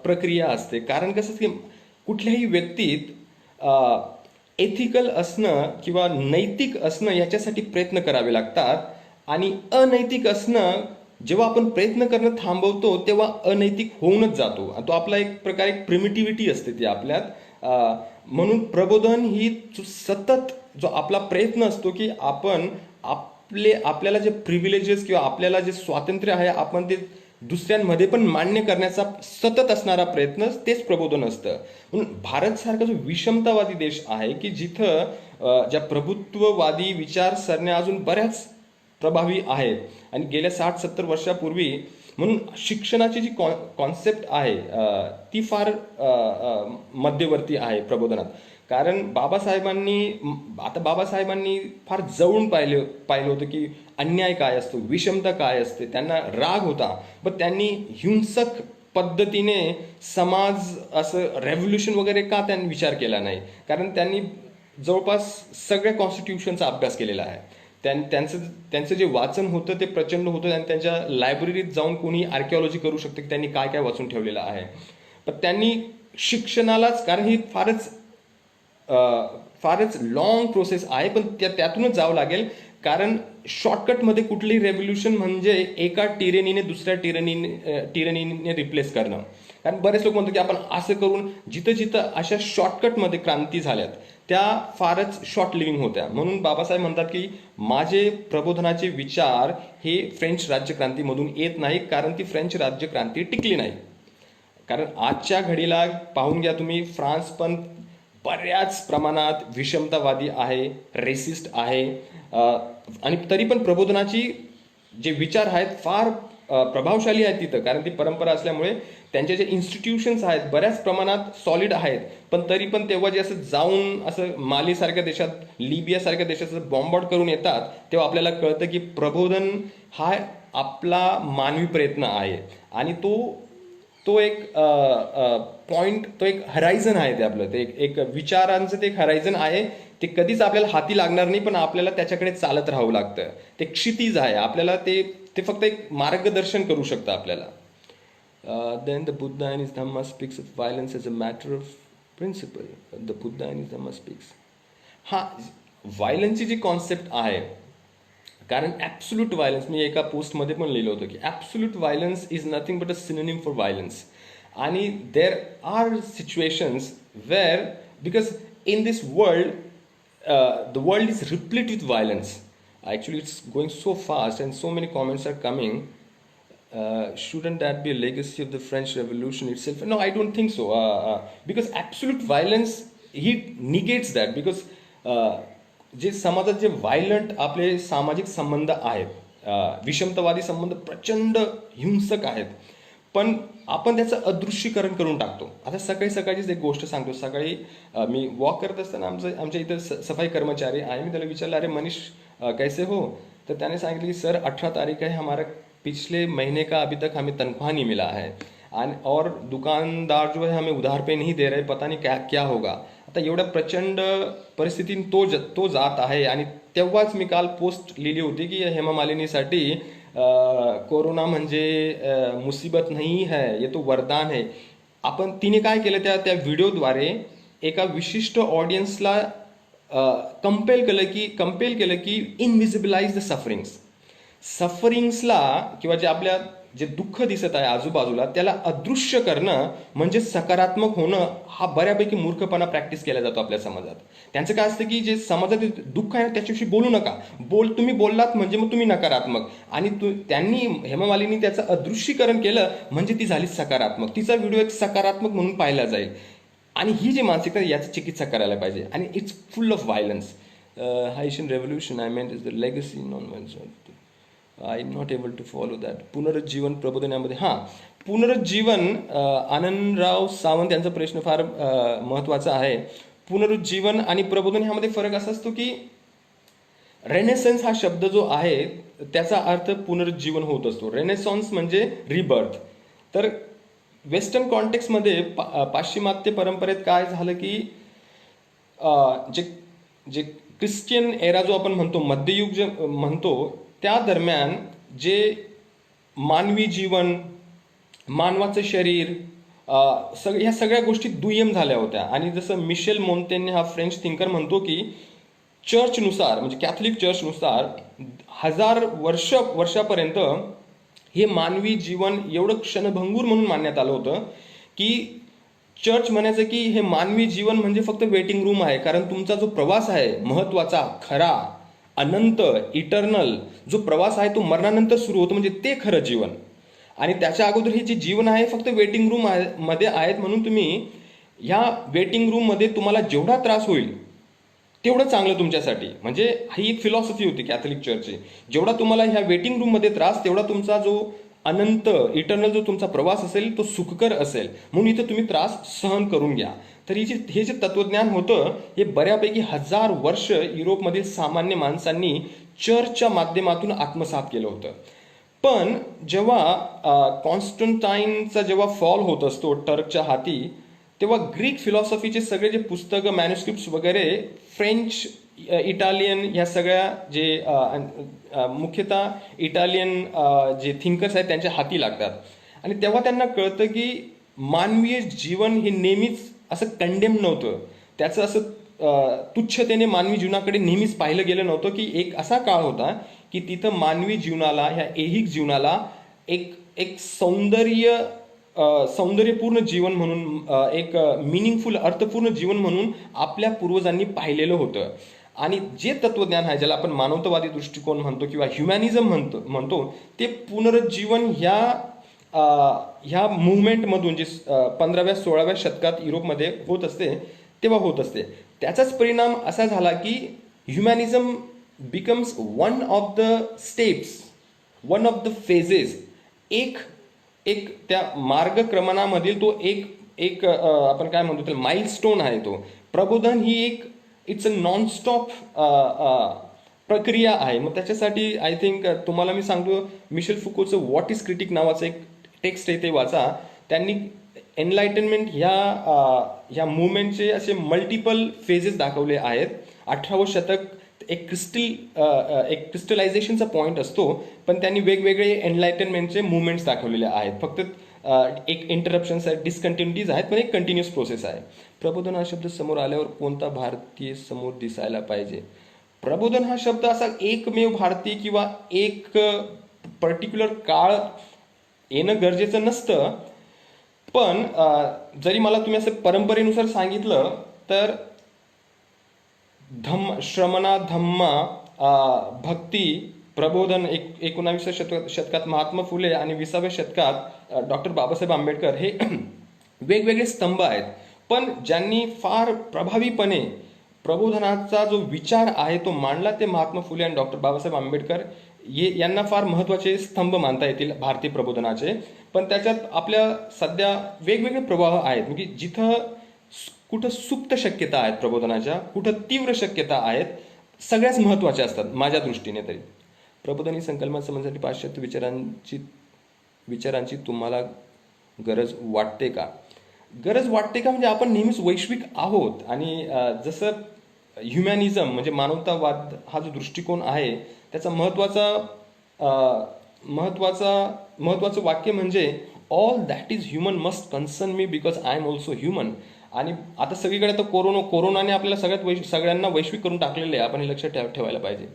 प्रक्रिया असते. कारण कसं की कुठल्याही व्यक्तीत एथिकल असणं किंवा नैतिक असणं याच्यासाठी प्रयत्न करावे लागतात, आणि अनैतिक असणं जेव्हा आपण प्रयत्न करणं थांबवतो तेव्हा अनैतिक होऊनच जातो. तो आपला एक प्रकारे एक प्रिमिटिव्हिटी असते ती आपल्यात. म्हणून प्रबोधन ही सतत जो आपला प्रयत्न असतो की आपण आपल्याला जे प्रिव्हिलेजेस किंवा आपल्याला जे स्वातंत्र्य आहे आपण ते दुसऱ्यांमध्ये पण मान्य करण्याचा सतत असणारा प्रयत्न, तेच प्रबोधन असतं. म्हणून भारत सारखा जो विषमतावादी देश आहे की जिथं ज्या प्रभुत्ववादी विचारसरण्या अजून बऱ्याच प्रभावी आहेत, आणि गेल्या 60-70 वर्षापूर्वी म्हणून शिक्षणाची जी कॉन्सेप्ट आहे ती फार मध्यवर्ती आहे प्रबोधनात. कारण बाबासाहेबांनी फार जवळून पाहिलं होतं की अन्याय काय असतो, विषमता काय असते. त्यांना राग होता, पण त्यांनी हिंसक पद्धतीने समाज असं रेव्होल्युशन वगैरे का त्यांनी विचार केला नाही. कारण त्यांनी जवळपास सगळ्या कॉन्स्टिट्यूशनचा अभ्यास केलेला आहे. त्यांचं जे वाचन होतं ते प्रचंड होतं, आणि त्यांच्या लायब्ररीत जाऊन कोणी आर्किओलॉजी करू शकतं की त्यांनी काय काय वाचून ठेवलेलं आहे. पण त्यांनी शिक्षणालाच, कारण ही फारच लॉंग प्रोसेस आहे, पण त्यातूनच जावं लागेल. कारण शॉर्टकटमध्ये कुठलीही रेव्होल्युशन म्हणजे एका टिरेनीने दुसऱ्या टिरेनीने रिप्लेस करणं. कारण बरेच लोक म्हणतात की आपण असं करून, जिथं जिथं अशा शॉर्टकटमध्ये क्रांती झाल्यात त्या फारच शॉर्ट लिव्हिंग होत्या. म्हणून बाबासाहेब म्हणतात की माझे प्रबोधनाचे विचार हे फ्रेंच राज्यक्रांतीमधून येत नाही, कारण ती फ्रेंच राज्यक्रांती टिकली नाही. कारण आजच्या घडीला पाहून घ्या तुम्ही, फ्रान्स पण बऱ्याच प्रमाणात विषमतावादी आहे, रेसिस्ट आहे, आणि तरी पण प्रबोधनाची जे विचार आहेत फार प्रभावशाली आहेत तिथं. कारण ती परंपरा असल्यामुळे त्यांचे जे इन्स्टिट्यूशन्स आहेत बऱ्याच प्रमाणात सॉलिड आहेत. पण तरी पण तेव्हा जे असं जाऊन असं मालीसारख्या देशात, लिबियासारख्या देशात बॉम्बार्ड करून येतात, तेव्हा आपल्याला कळतं की प्रबोधन हा आपला मानवी प्रयत्न आहे. आणि तो एक पॉइंट, तो एक हरायझन आहे ते आपलं, ते एक विचारांचं ते एक हरायझन आहे. ते कधीच आपल्याला हाती लागणार नाही, पण आपल्याला त्याच्याकडे चालत राहावं लागतं. ते क्षितिज आहे, आपल्याला ते फक्त एक मार्गदर्शन करू शकतं आपल्याला. Then the Buddha in his Dhamma speaks of violence as a matter of principle. The Buddha in his Dhamma speaks, हा व्हायलन्सची जी कॉन्सेप्ट आहे, कारण ॲब्सोल्यूट व्हायलन्स, मी एका पोस्टमध्ये पण लिहिलं होतं की absolute violence is nothing but a synonym for violence. आणि there are situations where, because in this world the world is replete with violence. Actually, it's going so fast, and so many comments are coming. Shouldn't that be a legacy of the French Revolution itself? No, I don't think so. Because absolute violence, he negates that. Because जे समाजात जे violent आपले सामाजिक संबंध आहेत, विषमतावादी संबंध प्रचंड हिंसक आहेत, पण आपण त्याचं अदृश्यकरण करून टाकतो. आता सकाळी सकाळचीच एक गोष्ट सांगतो. सकाळी मी वॉक करत असताना आमच्या इथं सफाई कर्मचारी आहे. मी त्याला विचारलं, अरे मनीष कैसे हो? तर त्याने सांगितलं की सर 18 तारीख है, हमारा पिछले महीने का अभी तक हमें तनख्वाह नहीं मिला है, और दुकानदार जो है हमें उधार पे नहीं दे रहे, पता नहीं क्या क्या होगा. आता आता एवढ्या प्रचंड परिस्थितीत तो जात आहे. आणि तेव्हाच मी काल पोस्ट लिहिली होती की हेमा मालिनीसाठी कोरोना म्हणजे मुसीबत नाही है, ये तो वरदान है. तिने काय केलं, त्या व्हिडिओद्वारे एका विशिष्ट ऑडियन्सला कंपेल केलं की इनविजिबलाइज द सफरिंग्सला किंवा जे दुःख दिसत आहे आजूबाजूला त्याला अदृश्य करणं म्हणजे सकारात्मक होणं. हा बऱ्यापैकी मूर्खपणा प्रॅक्टिस केला जातो आपल्या समाजात. त्यांचं काय असतं की जे समाजात दुःख आहे त्याच्याविषयी बोलू नका, तुम्ही बोललात म्हणजे मग तुम्ही नकारात्मक. आणि त्यांनी हेमा मालिनी त्याचं अदृश्यीकरण केलं म्हणजे ती झाली सकारात्मक. तिचा व्हिडिओ एक सकारात्मक म्हणून पाहिला जाईल. आणि ही जी मानसिकता याची चिकित्सा करायला पाहिजे. आणि it's full of violence. Haitian revolution I meant is the legacy non violence. I am not able to follow that. पुनरुज्जीवन प्रबोधन यामध्ये पुनरुज्जीवन, आनंदराव सावंत यांचा प्रश्न फार महत्वाचा आहे. पुनरुज्जीवन आणि प्रबोधन ह्यामध्ये फरक असा असतो की रेनेसन्स हा शब्द जो आहे त्याचा अर्थ पुनरुज्जीवन होत असतो. रेनेसॉन्स म्हणजे रिबर्थ. तर वेस्टर्न कॉन्टेक्स्टमध्ये पाश्चिमात्य परंपरेत काय झालं की जे ख्रिश्चियन एरा जो आपण म्हणतो, मध्ययुग जे म्हणतो, त्या दरम्यान जे मानवी जीवन, मानवाचं शरीर, ह्या सगळ्या गोष्टी दुय्यम झाल्या होत्या. आणि जसं मिशेल मोंतेन्य हा फ्रेंच थिंकर म्हणतो की चर्चनुसार, म्हणजे कॅथलिक चर्चनुसार 1000 वर्षापर्यंत हे मानवी जीवन एवढं क्षणभंगूर म्हणून मानण्यात आलं होतं की चर्च म्हणायचं की हे मानवी जीवन म्हणजे फक्त वेटिंग रूम आहे. कारण तुमचा जो प्रवास आहे महत्वाचा, खरा, अनंत, इटर्नल जो प्रवास आहे तो मरणानंतर सुरू होतो, म्हणजे ते खरं जीवन. आणि त्याच्या अगोदर हे जे जीवन आहे फक्त वेटिंग रूम मध्ये आहेत. म्हणून तुम्ही ह्या वेटिंग रूम मध्ये तुम्हाला जेवढा त्रास होईल तेवढं चांगलं तुमच्यासाठी. म्हणजे ही एक फिलॉसॉफी होती कॅथलिक चर्चची. जेवढा तुम्हाला ह्या वेटिंग रूम मध्ये त्रास, तेवढा तुमचा जो अनंत, इटर्नल जो तुमचा प्रवास असेल तो सुखकर असेल. म्हणून इथं तुम्ही त्रास सहन करून घ्या. तर हे जे तत्वज्ञान होतं हे बऱ्यापैकी 1000 वर्ष युरोपमधील सामान्य माणसांनी चर्चच्या माध्यमातून आत्मसात केलं होतं. पण जेव्हा कॉन्स्टंटाईनचा जेव्हा फॉल होत असतो टर्कच्या हाती, तेव्हा ग्रीक फिलॉसॉफीचे सगळे जे पुस्तकं, मॅन्युस्क्रिप्ट वगैरे फ्रेंच, इटालियन ह्या सगळ्या जे मुख्यतः इटालियन जे थिंकर्स आहेत त्यांच्या हाती लागतात. आणि तेव्हा त्यांना कळतं की मानवीय जीवन हे नेहमीच असं कंडेम नव्हतं. त्याचं असं तुच्छतेने मानवी जीवनाकडे नेहमीच पाहिलं गेलं नव्हतं. की एक असा काळ होता की तिथं मानवी जीवनाला, ह्या ऐहिक जीवनाला एक सौंदर्यपूर्ण जीवन म्हणून, एक मिनिंगफुल, अर्थपूर्ण जीवन म्हणून आपल्या पूर्वजांनी पाहिलेलं होतं. आणि जे तत्वज्ञान आहे ज्याला आपण मानवतावादी दृष्टिकोन म्हणतो किंवा ह्युमॅनिझम म्हणतो, ते पुनरुज्जीवन ह्या मुवमेंटमधून जे 15व्या-16व्या शतकात युरोपमध्ये होत असते तेव्हा होत असते. त्याचाच परिणाम असा झाला की humanism becomes one of the steps, one of the phases. एक त्या मार्गक्रमणामधील तो एक आपण काय म्हणतो त्याला माइलस्टोन आहे तो. प्रबोधन ही इट्स अ नॉनस्टॉप प्रक्रिया आहे. मग त्याच्यासाठी आय थिंक तुम्हाला मी सांगतो, मिशेल फुकोचं व्हॉट इज क्रिटिक नावाचं एक टेक्स्ट आहे ते वाचा. त्यांनी एनलायटनमेंट ह्या मुवमेंटचे असे मल्टिपल फेजेस दाखवले आहेत. 18वं शतक एक क्रिस्टलायझेशनचा पॉईंट असतो, पण त्यांनी वेगवेगळे एनलायटनमेंटचे मुवमेंट्स दाखवलेले आहेत. फक्त एक इंटरप्शन्स आहेत, डिस्कंटिन्युटीज आहेत, पण एक कंटिन्युअस प्रोसेस आहे. प्रबोधन हा शब्द समोर आल्यावर कोणता भारतीय समोर दिसायला पाहिजे? प्रबोधन हा शब्द असा एकमेव भारतीय किंवा एक पर्टिक्युलर काळ येणं गरजेचं नसतं. पण जरी मला तुम्ही असं परंपरेनुसार सांगितलं तर श्रमणा, धम्मा, भक्ती, प्रबोधन 19व्या शतकात महात्मा फुले आणि 20व्या शतकात डॉक्टर बाबासाहेब आंबेडकर हे वेगवेगळे स्तंभ आहेत. पण ज्यांनी फार प्रभावीपणे प्रबोधनाचा जो विचार आहे तो मांडला ते महात्मा फुले आणि डॉक्टर बाबासाहेब आंबेडकर यांना फार महत्वाचे स्तंभ मानता येतील भारतीय प्रबोधनाचे. पण त्याच्यात आपल्या सध्या वेगवेगळे प्रवाह आहेत. म्हणजे जिथं कुठं सुप्त शक्यता आहेत प्रबोधनाच्या, कुठं तीव्र शक्यता आहेत, सगळ्याच महत्वाच्या असतात माझ्या दृष्टीने तरी. प्रबोधन ही संकल्पना समजण्यासाठी पाश्चात्य विचारांची तुम्हाला गरज वाटते का? गरज वाटते का? म्हणजे आपण नेहमीच वैश्विक आहोत आणि जसं ह्युमॅनिझम म्हणजे मानवतावाद हा जो दृष्टिकोन आहे त्याचा महत्वाचा महत्वाचं वाक्य म्हणजे all that is human must concern me because I am also human. आणि आता सगळीकडे तर कोरोनाने आपल्याला सगळ्यांना वैश्विक करून टाकलेले आहे, आपण हे लक्षात ठेवायला पाहिजे.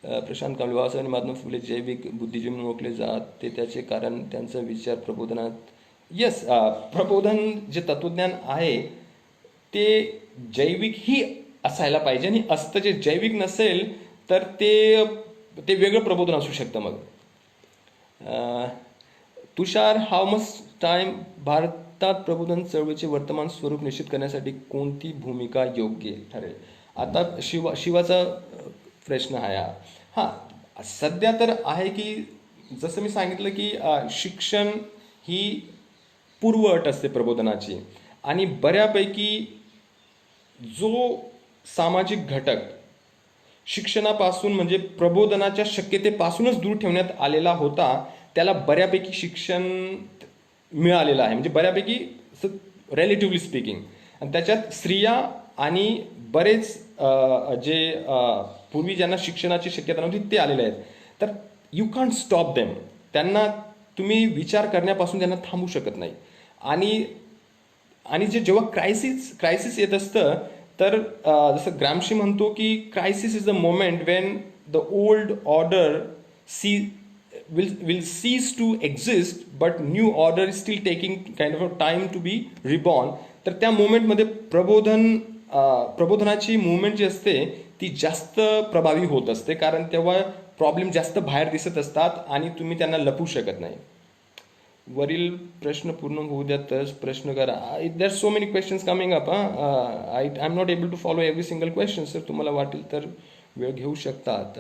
प्रशांत कांबळे, बाबासाहेब महात्मा फुले जैविक बुद्धिजीवी म्हणून ओळखले जात ते त्याचे कारण त्यांचा विचार प्रबोधनात. येस, प्रबोधन जे तत्वज्ञान आहे ते जैविक ही असायला पाहिजे आणि असतं जे जैविक नसेल तर ते ते वेगळं प्रबोधन असू शकतं. मग तुषार, हाऊ मच टाइम भारतात प्रबोधन चळवळीचे वर्तमान स्वरूप निश्चित करण्यासाठी कोणती भूमिका योग्य ठरेल? आता शिवाचा प्रश्न आहे हा. हां, सध्या तर आहे की जसं मी सांगितलं की शिक्षण ही पूर्व अट असते प्रबोधनाची आणि बऱ्यापैकी जो सामाजिक घटक शिक्षणापासून म्हणजे प्रबोधनाच्या शक्यतेपासूनच दूर ठेवण्यात आलेला होता त्याला बऱ्यापैकी शिक्षण मिळालेलं आहे, म्हणजे बऱ्यापैकी रिलेटिव्हली स्पीकिंग. आणि त्याच्यात स्त्रिया आणि बरेच जे पूर्वी ज्यांना शिक्षणाची शक्यता नव्हती ते आलेले आहेत. तर यू कॅन्ट स्टॉप देम. त्यांना तुम्ही विचार करण्यापासून त्यांना थांबू शकत नाही. आणि आणि जेव्हा क्रायसिस येत असतं तर जसं ग्रामशी म्हणतो की crisis is the moment Wien the old order will cease to exist but new order is still taking kind of a time to be reborn. तर त्या मोमेंटमध्ये प्रबोधनाची मुवमेंट जी असते ती जास्त प्रभावी होत असते, कारण तेव्हा प्रॉब्लेम जास्त बाहेर दिसत असतात आणि तुम्ही त्यांना लपवू शकत नाही. वरील प्रश्न पूर्ण होऊ द्या तरच प्रश्न करा. There so many questions coming up. I am not able to follow every single question. Sir तुम्हाला वाटेल तर वेळ घेऊ शकतात.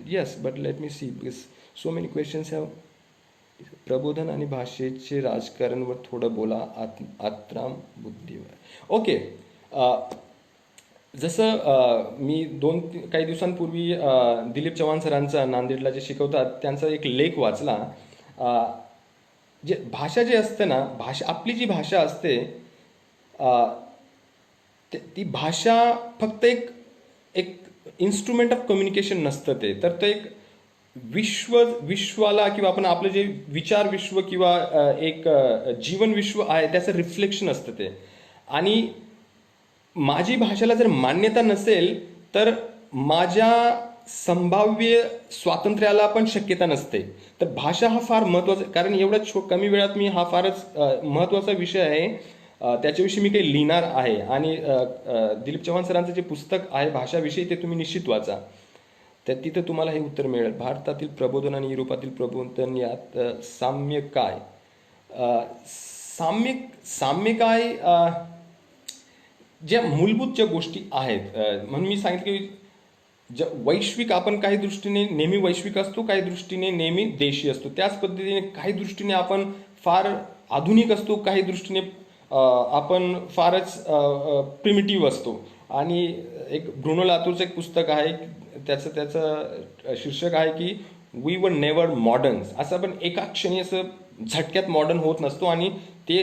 Yes, but let me see because so many questions have. प्रबोधन आणि भाषेचे राजकारणवर थोडं बोला. आत्राम बुद्धीवर. ओके, जसं मी काही दिवसांपूर्वी दिलीप चव्हाण सरांचा नांदेडला जे शिकवतात त्यांचा एक लेख वाचला. जे भाषा जे असते ना, आपली जी भाषा असते ती भाषा फक्त एक इन्स्ट्रुमेंट ऑफ कम्युनिकेशन नसतं ते, तर ते एक विश्वाला किंवा आपण आपलं जे विचार विश्व किंवा एक जीवन विश्व आहे त्याचं रिफ्लेक्शन असतं ते. आणि माझी भाषेला जर मान्यता नसेल तर माझ्या संभाव्य स्वातंत्र्याला पण शक्यता नसते. तर भाषा हा फार महत्त्वाचा, कारण एवढ्या कमी वेळात मी हा फारच महत्त्वाचा विषय आहे त्याच्याविषयी मी काही लिहिणार आहे. आणि दिलीप चव्हाण सरांचं जे पुस्तक आहे भाषाविषयी ते तुम्ही निश्चित वाचा. तर तिथं तुम्हाला हे उत्तर मिळेल. भारतातील प्रबोधन आणि युरोपातील प्रबोधन यात साम्य काय? साम्य काय? ज्या मूलभूत ज्या गोष्टी आहेत, म्हणून मी सांगितलं की वैश्विक आपण काही दृष्टीने नेहमी वैश्विक असतो, काही दृष्टीने नेहमी देशी असतो. त्याच पद्धतीने काही दृष्टीने आपण फार आधुनिक असतो, काही दृष्टीने आपण फारच प्रिमिटिव्ह असतो. आणि एक ब्रुनो लातूरचं एक पुस्तक आहे, त्याचं शीर्षक आहे की वी वर नेवर मॉडर्न्स. असं आपण एका क्षणी असं झटक्यात मॉडर्न होत नसतो आणि ते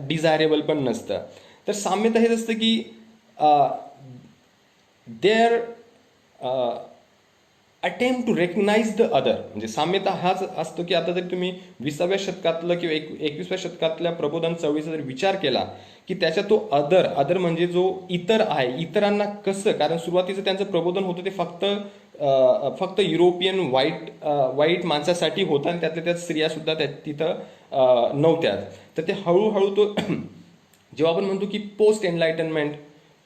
डिझायरेबल पण नसतं. तर साम्यता हेच असतं की their attempt to recognise the other. म्हणजे साम्यता हाच असतो की आता जर तुम्ही 20व्या शतकातलं किंवा 21व्या शतकातल्या प्रबोधन चळवळीचा जर विचार केला की त्याच्यात तो अदर म्हणजे जो इतर आहे, इतरांना कसं, कारण सुरुवातीचं त्यांचं प्रबोधन होतं ते फक्त युरोपियन वाईट माणसासाठी होतं आणि त्यातल्या त्यात स्त्रिया सुद्धा तिथं नव्हत्या. तर ते हळूहळू तो जेव्हा आपण म्हणतो की पोस्ट एनलायटनमेंट,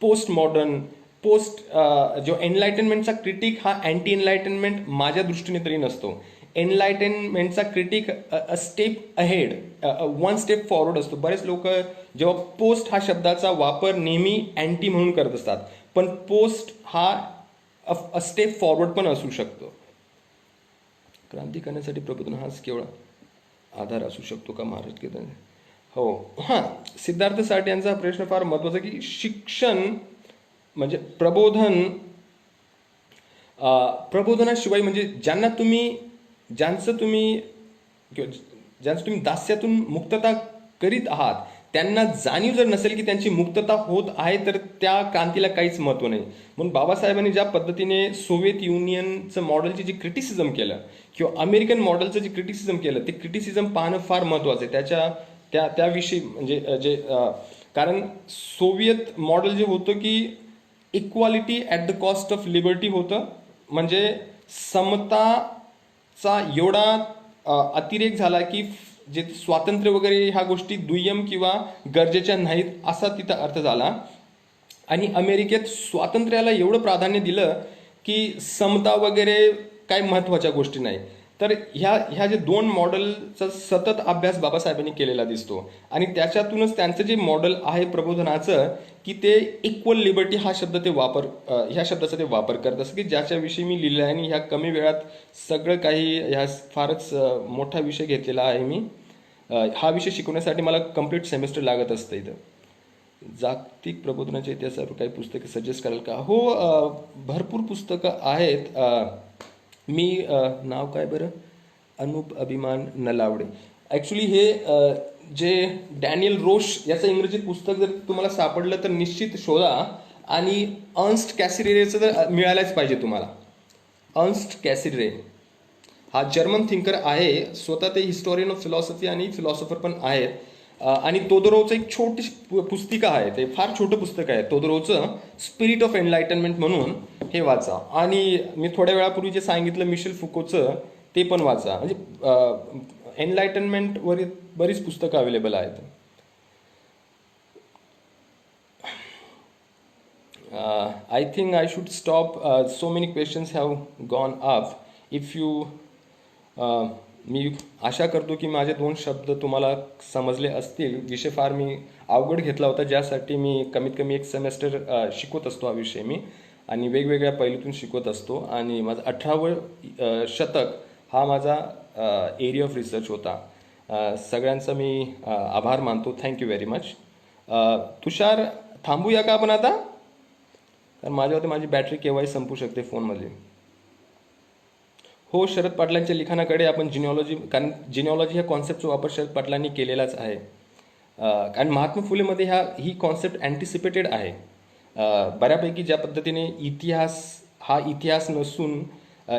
पोस्ट मॉडर्न, जो एनलायटनमेंटचा क्रिटिक हा अँटी एनलायटनमेंट माझ्या दृष्टीने तरी नसतो. एनलायटनमेंटचा critique step ahead, one step forward असतो. बरेच लोक जेव्हा पोस्ट हा शब्दाचा वापर नेहमी अँटी म्हणून करत असतात, पण पोस्ट हा स्टेप फॉरवर्ड पण असू शकतो. क्रांती करण्यासाठी प्रबोधन हाच केवळ आधार असू शकतो का महाराष्ट्र? हो, हां, सिद्धार्थ साठ यांचा प्रश्न फार महत्त्वाचा की शिक्षण म्हणजे प्रबोधनाशिवाय म्हणजे ज्यांचं तुम्ही दास्यातून मुक्तता करीत आहात त्यांना जाणीव जर नसेल की त्यांची मुक्तता होत आहे तर त्या क्रांतीला काहीच महत्त्व नाही. म्हणून बाबासाहेबांनी ज्या पद्धतीने सोव्हिएत युनियनचं मॉडेलची जी क्रिटिसिझम केलं किंवा अमेरिकन मॉडेलचं जे क्रिटिसिझम केलं ते क्रिटिसिझम पाहणं फार महत्त्वाचं आहे. त्याविषयी म्हणजे कारण सोव्हिएत मॉडेल जे होतं की equality at the cost of liberty होतं. म्हणजे समताचा एवढा अतिरेक झाला की जे स्वातंत्र्य वगैरे ह्या गोष्टी दुय्यम किंवा गरजेच्या नाहीत असा तिथं अर्थ झाला. आणि अमेरिकेत स्वातंत्र्याला एवढं प्राधान्य दिलं की समता वगैरे काय महत्त्वाच्या गोष्टी नाही. तर ह्या जे दोन मॉडेलचा सतत अभ्यास बाबासाहेबांनी केलेला दिसतो. आणि त्याच्यातूनच त्यांचं जे मॉडेल आहे प्रबोधनाचं की ते इक्वल लिबर्टी ह्या शब्दाचा ते वापर करत असं की ज्याच्याविषयी मी लिहिलं आहे. आणि ह्या कमी वेळात सगळं काही ह्या फारच मोठा विषय घेतलेला आहे मी. हा विषय शिकवण्यासाठी मला कम्प्लीट सेमेस्टर लागत असतं इथं. जागतिक प्रबोधनाच्या इतिहासावर काही पुस्तकं सजेस्ट कराल का? हो, भरपूर पुस्तकं आहेत. मी नाव काय बरं, अनुप अभिमान नलावडे. ॲक्च्युली हे जे डॅनियल रोश याचं इंग्रजी पुस्तक जर तुम्हाला सापडलं तर निश्चित शोधा. आणि अर्न्स्ट कॅसिरेचं तर मिळायलाच पाहिजे तुम्हाला. अर्न्स्ट कॅसिरे हा जर्मन थिंकर आहे. स्वतः ते हिस्टॉरियन ऑफ फिलॉसॉफी आणि फिलॉसॉफर पण आहेत. आणि तोदोरोवचं एक छोटी पुस्तिका आहे, ते फार छोटं पुस्तक आहे तोदोरोवचं, स्पिरिट ऑफ एनलायटनमेंट म्हणून. हे वाचा. आणि मी थोड्या वेळापूर्वी जे सांगितलं मिशेल फुकोचं ते पण वाचा. म्हणजे एनलायटनमेंटवर बरीच पुस्तकं अवेलेबल आहेत. I think I should stop. So many questions have gone up. If you मी आशा करतो की माझे 2 शब्द तुम्हाला समजले असतील. विषय फार मी अवघड घेतला होता, ज्यासाठी मी कमीत कमी 1 सेमेस्टर शिकवत असतो हा विषय मी. आणि वेगवेगळ्या पैलूतून शिकवत असतो. आणि माझं 18वं शतक हा माझा एरिया ऑफ रिसर्च होता. सगळ्यांचा मी आभार मानतो. Thank you very much. तुषार, थांबूया का आपण आता? कारण माझ्यावरती माझी बॅटरी केव्हाही संपू शकते फोनमध्ये. हो, शरद पाटलांच्या लिखाणाकडे आपण जिनिओलॉजी, कारण जिनिओलॉजी ह्या कॉन्सेप्टचा वापर शरद पाटलांनी केलेलाच आहे. कारण महात्मा फुलेमध्ये ही कॉन्सेप्ट अँटिसिपेटेड आहे. बऱ्यापैकी ज्या पद्धतीने इतिहास नसून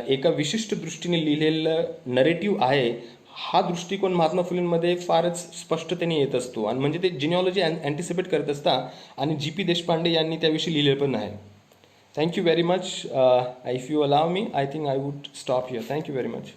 एका विशिष्ट दृष्टीने लिहिलेलं नरेटिव्ह आहे, हा दृष्टिकोन महात्मा फुलेंमध्ये फारच स्पष्टतेने येत असतो. आणि म्हणजे ते जिनिओलॉजी अँटिसिपेट करत असता. आणि G.P. देशपांडे यांनी त्याविषयी लिहिलेलं पण आहे. Thank you very much. If you allow me, I think I would stop here. Thank you very much.